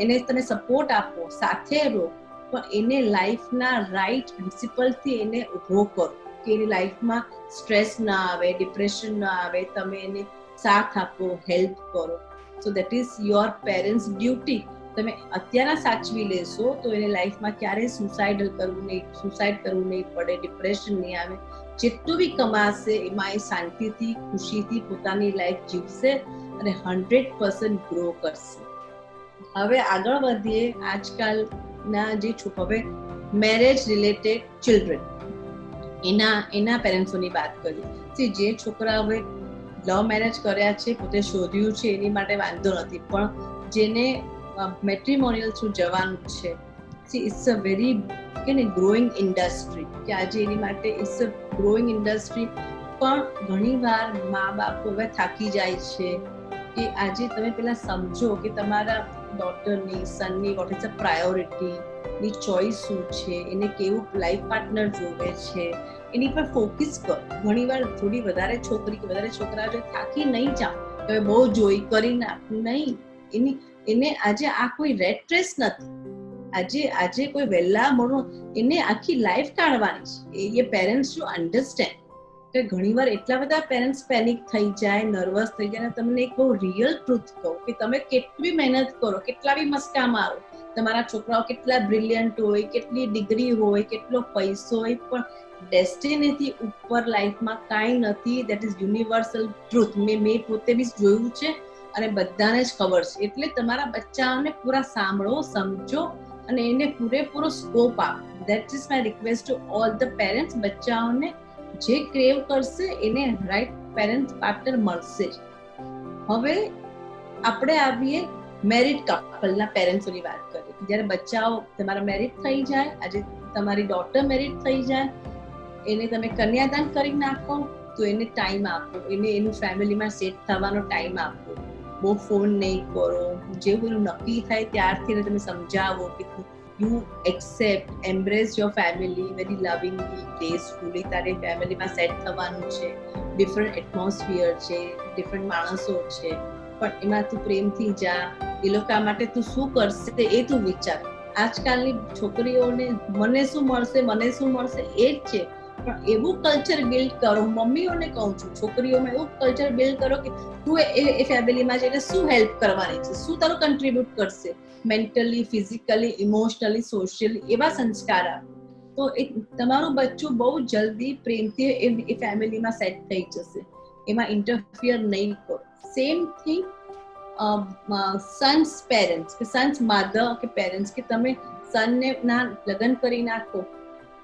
Speaker 1: એને તમે સપોર્ટ આપો, સાથે રહો, પણ એને લાઈફના રાઈટ પ્રિન્સિપલથી એને ઉભો કરો કે એની લાઈફમાં સ્ટ્રેસ ના આવે, ડિપ્રેશન ના આવે. તમે એને સાથ આપો, હેલ્પ કરો. So that is your parents duty. તમે અત્યારના સાચવી લેશો તો એને લાઈફમાં ક્યારેય સુસાઇડ કરવું નહીં પડે, ડિપ્રેશન નહીં આવે. જેટલું બી કમાશે એમાં એ શાંતિથી, ખુશીથી પોતાની લાઈફ જીવશે અને 100% ગ્રો કરશે. હવે આગળ વધીએ આજકાલના જે હવે મેરેજ રિલેટેડ ચિલ્ડ્રન એના પેરેન્ટ્સોની વાત કરીએ. જે છોકરા હવે લવ મેરેજ કર્યા છે, પોતે શોધ્યું છે, એની માટે વાંધો નથી, પણ જેને મેટ્રિમોનિયલ થ્રુ જવાનું છે, it's a very growing industry, કે આજે એની માટે ઇટ્સ અ ગ્રોઈંગ ઇન્ડસ્ટ્રી. પણ ઘણીવાર મા બાપ હવે થાકી જાય છે કે આજે તમે પેલા સમજો કે તમારા ડોટરની, સનની વોટ ઇઝ અ પ્રાયોરિટી, ની ચોઈસ શું છે, એને કેવું લાઈફ પાર્ટનર જોવે છે, એની પર ફોકસ કરો. ઘણીવાર થોડી વધારે છોકરી કે વધારે છોકરા જો થાકી નહીં જાઓ કે બહુ જોઈ કરી નાખું નહીં, એને આજે આ કોઈ રેટ રેસ નથી. આજે કોઈ વહેલા મોડું એને આખી લાઈફ કાઢવાની છે. એ પેરેન્ટ્સ જો અન્ડરસ્ટેન્ડ કે ઘણીવાર એટલા બધા પેરેન્ટ્સ પેનિક થઈ જાય, નર્વસ થઈ જાય. તમને એક બહુ રિયલ ટ્રુથ કહું કે તમે કેટલી મહેનત કરો, કેટલા બી મસ્કા મારો, તમારા છોકરાઓ કેટલા બ્રિલિયન્ટ હોય, કેટલી ડિગ્રી હોય, કેટલો પૈસો હોય, પણ ડેસ્ટિનીથી ઉપર લાઈફમાં કાંઈ નથી. That is universal truth. મેં પોતે બી જોયું છે અને બધાને જ ખબર છે. એટલે તમારા બચ્ચાઓને પૂરા સાંભળો, સમજો અને એને પૂરેપૂરો સ્કોપ આપો. That is my request to all the parents. બચ્ચાઓને જે ક્રેવ કરશે એને રાઈટ પેરેન્ટ પાર્ટનર મળશે જ. હવે આપણે આવીએ મેરિડ કપલના પેરેન્ટ્સોની વાત કરીએ. જ્યારે બચ્ચાઓ તમારા મેરિડ થઈ જાય, આજે તમારી ડોટર મેરિડ થઈ જાય, એને તમે કન્યાદાન કરી નાખો, તો એને ટાઈમ આપો, એને એનું ફેમિલીમાં સેટ થવાનો ટાઈમ આપો. બહુ ફોન નહીં કરો. જેવું નક્કી થાય ત્યારથી તમે સમજાવો કે you accept, embrace your family very lovingly, gracefully. તારે ફેમિલીમાં સેટ થવાનું છે, ડિફરન્ટ એટમોસ્ફિયર છે, ડિફરન્ટ માણસો છે, પણ એમાં તું પ્રેમથી જા. એ લોકો માટે તું શું કરશે એ તું વિચાર. આજકાલની છોકરીઓને મને શું મળશે, મને શું મળશે એ જ છે. પણ એવું કલ્ચર બિલ્ડ કરો, મમ્મીઓને કહું છું, છોકરીઓમાં એવું કલ્ચર બિલ્ડ કરો કે તું એ ફેમિલીમાં જઈને શું હેલ્પ કરવાની છે, શું તારું કન્ટ્રીબ્યુટ કરશે, મેન્ટલી, ફિઝિકલી, ઇમોશનલી, સોશિયલી. એવા સંસ્કાર આપો તો તમારું બચ્ચું બહુ જલ્દી પ્રેમથી એ ફેમિલીમાં સેટ થઈ જશે. એમાં ઇન્ટરફિયર નહીં કરો. સેમ થિંગ સન્સ પેરેન્ટ્સ કે સન્સ મધર કે પેરેન્ટ્સ, કે તમે સનને ના લગ્ન કરી નાખો,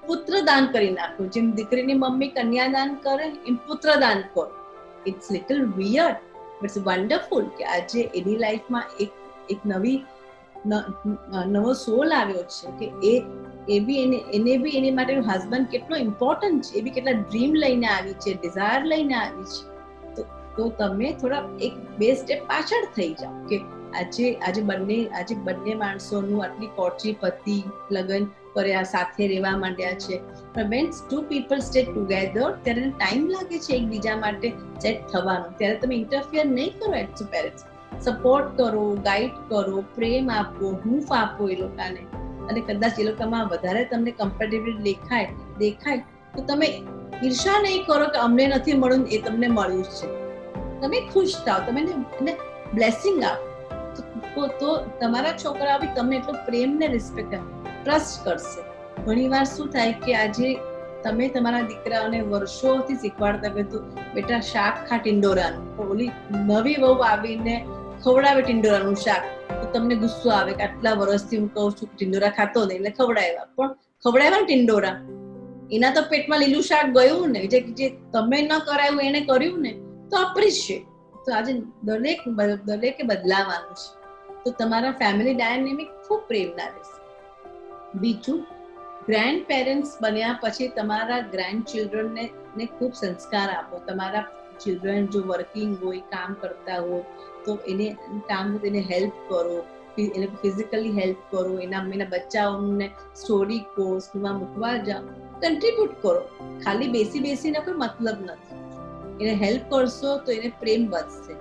Speaker 1: પુત્રદાન કરી નાખો. જેમ દીકરીની મમ્મી કન્યાદાન કરે એમ પુત્રદાન કરો. It's little weird but it's wonderful કે આજે એની લાઈફમાં એક નવો સોલ આવ્યો છે કે એને બી એની માટે હસબન્ડ કેટલો ઇમ્પોર્ટન્ટ છે, એ બી કેટલા ડ્રીમ લઈને આવી છે, ડિઝાયર લઈને આવી છે. તો તમે થોડા એક બે સ્ટેપ પાછળ થઈ જાઓ કે આજે બંને માણસોનું આટલી કોચી પતિ લગ્ન કર્યા, સાથે રહેવા માંડ્યા છે. પણ when two people stay together, ત્યારે ટાઈમ લાગે છે એકબીજા માટે સેટ થવાનું. ત્યારે તમે ઇન્ટરફિયર નહીં કરો. એઝ અ પેરેન્ટ્સ સપોર્ટ કરો, ગાઈડ કરો, પ્રેમ આપો, હૂંફ આપો એ લોકોને. અને કદાચ એ લોકોમાં વધારે તમને કમ્પેરેટિવલી દેખાય તો તમે ઈર્ષા નહીં કરો કે અમને નથી મળ્યું, એ તમને મળ્યું છે. તમે ખુશ થાઓ, તમે એને બ્લેસિંગ આપો, તો તમારા છોકરા બી તમને એટલો પ્રેમ ને રિસ્પેક્ટ, ટ્રસ્ટ કરશે. ઘણીવાર શું થાય કે આજે તમે તમારા દીકરાઓને વર્ષોથી શીખવાડતા કે તું બેટા શાક ખા ટિંડોરાનું, ઓલી નવી વહુ આવીને ખવડાવે ટિંડોરાનું શાક, તો તમને ગુસ્સો આવે કે આટલા વર્ષથી હું કહું છું ટિંડોરા ખાતો નહીં એટલે ખવડાવ્યા. પણ ખવડાવ્યા ને ટિંડોરા, એના તો પેટમાં લીલું શાક ગયું ને, જે તમે ન કરાયું એને કર્યું ને, તો અપ્રિશિએટ. તો આજે દરેકે બદલાવાનું છે. તો તમારા ફેમિલી ડાયનેમિક ખૂબ પ્રેમના રહેશે. બીજું, ગ્રેન્ડ પેરેન્ટ્સ બન્યા પછી તમારા ગ્રેન્ડ ચિલ્ડ્રનને ખૂબ સંસ્કાર આપો. તમારા ચિલ્ડ્રન જો વર્કિંગ હોય, કામ કરતા હોય, તો એને હેલ્પ કરો, એને ફિઝિકલી હેલ્પ કરો, એના બચ્ચાઓને સ્ટોરી કહો, સ્કૂલમાં મૂકવા જાઓ, કન્ટ્રીબ્યુટ કરો. ખાલી બેસીને કોઈ મતલબ નથી. એને હેલ્પ કરશો તો એને પ્રેમ વધશે.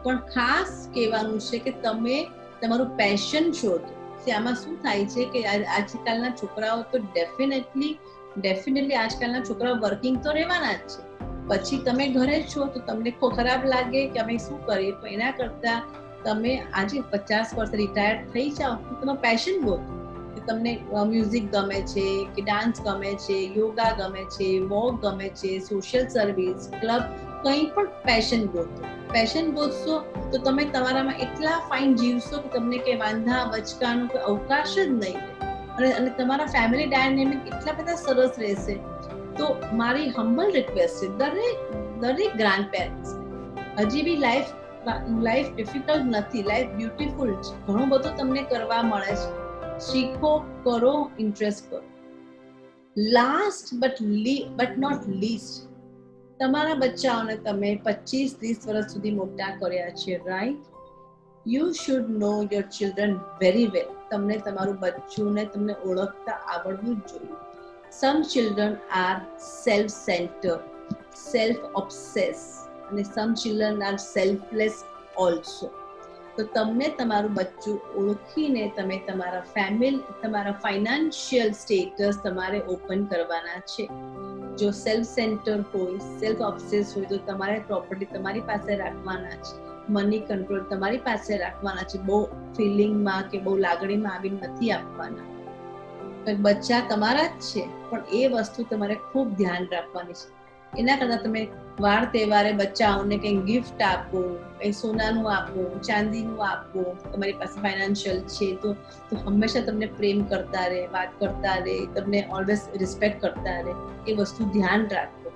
Speaker 1: પણ ખાસ કહેવાનું છે કે તમે તમારું પેશન શોધો. આમાં શું થાય છે કે આજકાલના છોકરાઓ તો ડેફિનેટલી આજકાલના છોકરાઓ વર્કિંગ તો રહેવાના જ છે. પછી તમે ઘરે છો તો તમને ખરાબ લાગે કે અમે શું કરીએ, પણ એના કરતા તમે આજે 50 વર્ષ રિટાયર્ડ થઈ જાઓ, તમારું પેશન ગોતો. તમને મ્યુઝિક ગમે છે કે ડાન્સ ગમે છે, યોગા ગમે છે, વોક ગમે છે, સોશિયલ સર્વિસ, ક્લબ કંઈ પણ પેશન ગોતો. પેશન ગોતશો તો તમે તમારામાં એટલા ફાઇન જીવશો કે તમને કે વાંધા વચકાનો કોઈ અવકાશ જ નહીં અને તમારા ફેમિલી ડાયનેમિક એટલા બધા સરસ રહેશે. તો મારી હમ્બલ રિક્વેસ્ટ છે દરેક ગ્રાન્ડ પેરેન્ટ્સ, હજી બી લાઈફ ડિફિકલ્ટ નથી, લાઈફ બ્યુટીફુલ છે, ઘણું બધું તમને કરવા મળે છે. શીખો, કરો, ઇન્ટરેસ્ટ કરો. લાસ્ટ બટ નોટ લીસ્ટ, તમારા બચ્ચાઓને તમે 25-30 વર્ષ સુધી મોટા કર્યા છે, right? You should know your children very well. તમને તમારું બચ્ચુંને તમને ઓળખતા આવડવું જ જોઈએ. Some children are self centre, self obsess, અને some children are selfless also. તો તમને તમારું બચ્ચું ઓળખીને તમે તમારા તમારા ફાઇનાન્શિયલ સ્ટેટસ તમારે ઓપન કરવાના છે. જો સેલ્ફ સેન્ટર હોય, સેલ્ફ ઓબ્સેસ હોય તો તમારે પ્રોપર્ટી તમારી પાસે રાખવાના છે, મની કંટ્રોલ તમારી પાસે રાખવાના છે. બહુ ફિલિંગમાં કે બહુ લાગણીમાં આવીને નથી આપવાના. બચ્ચા તમારા જ છે, પણ એ વસ્તુ તમારે ખૂબ ધ્યાન રાખવાની છે. એના કરતાં તમે વાર તહેવારે બચ્ચાઓને કંઈ ગિફ્ટ આપો, કંઈ સોનાનું આપો, ચાંદીનું આપો, તમારી પાસે ફાઇનાન્શિયલ છે તો હંમેશા તમને પ્રેમ કરતા રહે, વાત કરતા રહે, તમને ઓલવેઝ રિસ્પેક્ટ કરતા રહે, એ વસ્તુ ધ્યાન રાખો.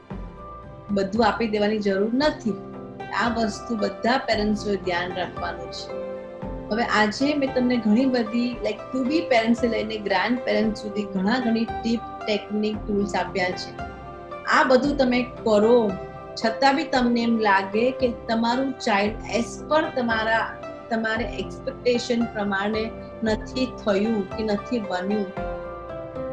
Speaker 1: બધું આપી દેવાની જરૂર નથી. આ વસ્તુ બધા પેરેન્ટ્સોએ ધ્યાન રાખવાનું છે. હવે આજે મેં તમને ઘણી બધી લાઈક ટુ બી પેરેન્ટ્સથી લઈને ગ્રાન્ડ પેરેન્ટ્સ સુધી ઘણી ટીપ, ટેકનિક, ટૂલ્સ આપ્યા છે. આ બધું તમે કરો છતાં બી તમને એમ લાગે કે તમારું ચાઇલ્ડ એઝ પર તમારે એક્સપેક્ટેશન પ્રમાણે નથી થયું કે નથી બન્યું,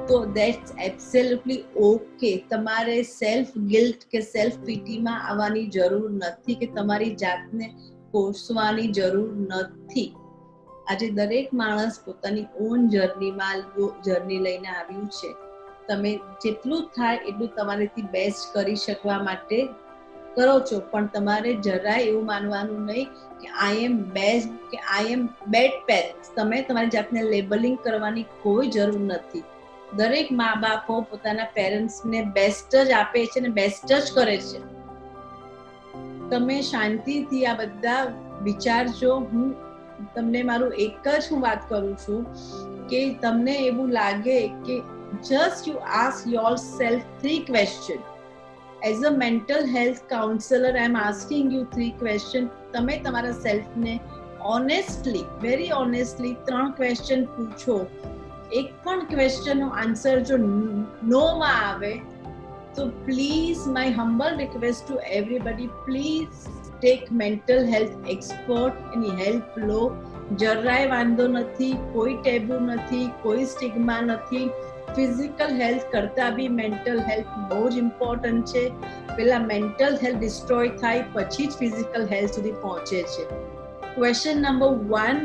Speaker 1: તો દેટ્સ એબ્સોલ્યુટલી ઓકે. તમારે સેલ્ફ ગિલ્ટ કે સેલ્ફ પિટીમાં આવવાની જરૂર નથી, કે તમારી જાતને કોસવાની જરૂર નથી. આજે દરેક માણસ પોતાની ઓન જર્ની લઈને આવ્યું છે. તમે જેટલું થાય એટલું તમારેથી બેસ્ટ કરી શકવા માટે કરો છો, પણ તમારે જરાય એવું માનવાનું નહીં કે આઈ એમ બેસ્ટ કે આઈ એમ બેડ પેરેન્ટ્સ. તમે તમારી જાતને લેબલિંગ કરવાની કોઈ જરૂર નથી. દરેક મા બાપો પોતાના પેરેન્ટ્સને બેસ્ટ જ આપે છે ને બેસ્ટ જ કરે છે. તમે શાંતિથી આ બધા વિચારજો. હું તમને મારું એક જ વાત કરું છું કે તમને એવું લાગે કે just you ask yourself 3 questions. As a mental health counselor, I am asking you 3 questions. તમે તમારા સેલ્ફને ઓનેસ્ટલી, વેરી ઓનેસ્ટલી 3 ક્વેશ્ચન પૂછો. એક પણ ક્વેશ્ચનનો આન્સર જો નો માં આવે તો please, my humble request to everybody, please take mental health expert, any help લો. જરાય વાંધો નથી, કોઈ ટેબુ નથી, કોઈ સ્ટિગ્મા નથી. ફિઝિકલ હેલ્થ કરતા બી મેન્ટલ હેલ્થ બહુ જ ઇમ્પોર્ટન્ટ છે. પેલા મેન્ટલ હેલ્થ ડિસ્ટ્રોય થાય પછી જ ફિઝિકલ હેલ્થ સુધી પહોંચે છે. Question number 1,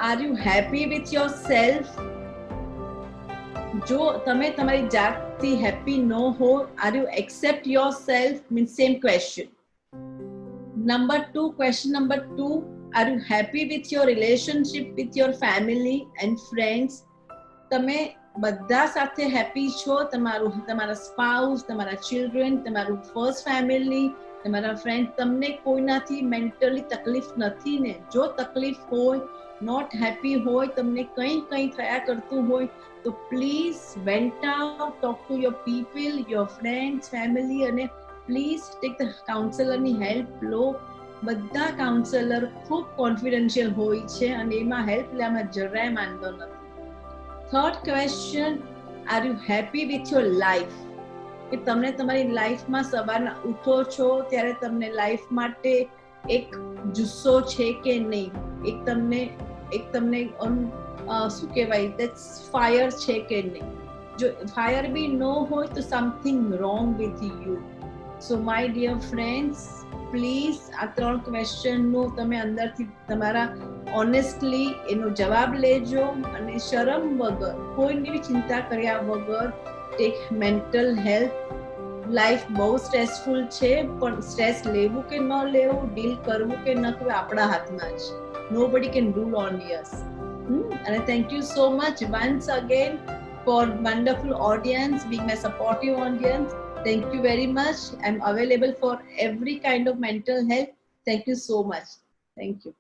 Speaker 1: are you happy with yourself? જો તમે તમારી જાતથી હેપી ન હો, are you accept yourself? Means same question. Number 2, question number 2, are you happy with your relationship with your family and friends? તમે બધા સાથે હેપી છો? તમારા સ્પાઉસ, તમારા ચિલ્ડ્રન, તમારું ફર્સ્ટ ફેમિલી, તમારા ફ્રેન્ડ, તમને કોઈનાથી મેન્ટલી તકલીફ નથી ને? જો તકલીફ હોય, નોટ હેપી હોય, તમને કંઈ થયા કરતું હોય તો please vent out, talk to your people, your friends, family, અને પ્લીઝ ટેક ધ કાઉન્સેલરની હેલ્પ લો. બધા કાઉન્સેલર ખૂબ કોન્ફિડન્શિયલ હોય છે અને એમાં હેલ્પ લેવામાં જરાય વાંધો નથી. Third question, R you happy with your life? કે તમને તમારી લાઈફમાં સવારના ઉઠો છો ત્યારે તમને લાઈફ માટે એક જુસ્સો છે કે નહીં? એક તમને શું કહેવાય, દેટ્સ ફાયર છે કે નહીં? જો ફાયર બી ન હોય તો something wrong with you. So my dear friends, please આ 3 ક્વેશ્ચનનો તમે અંદરથી તમારા ઓનેસ્ટલી એનો જવાબ લેજો અને શરમ વગર, કોઈની ચિંતા કર્યા વગર ટેક મેન્ટલ હેલ્થ. લાઈફ બહુ સ્ટ્રેસફુલ છે, પણ સ્ટ્રેસ લેવું કે ન લેવું, ડીલ કરવું કે ન કરવું આપણા હાથમાં છે. નોબડી કેન રૂલ ઓન અસ. અને thank you so much once again for wonderful audience, being my supportive audience. Thank you very much. I'm available for every kind of mental health. Thank you so much. Thank you.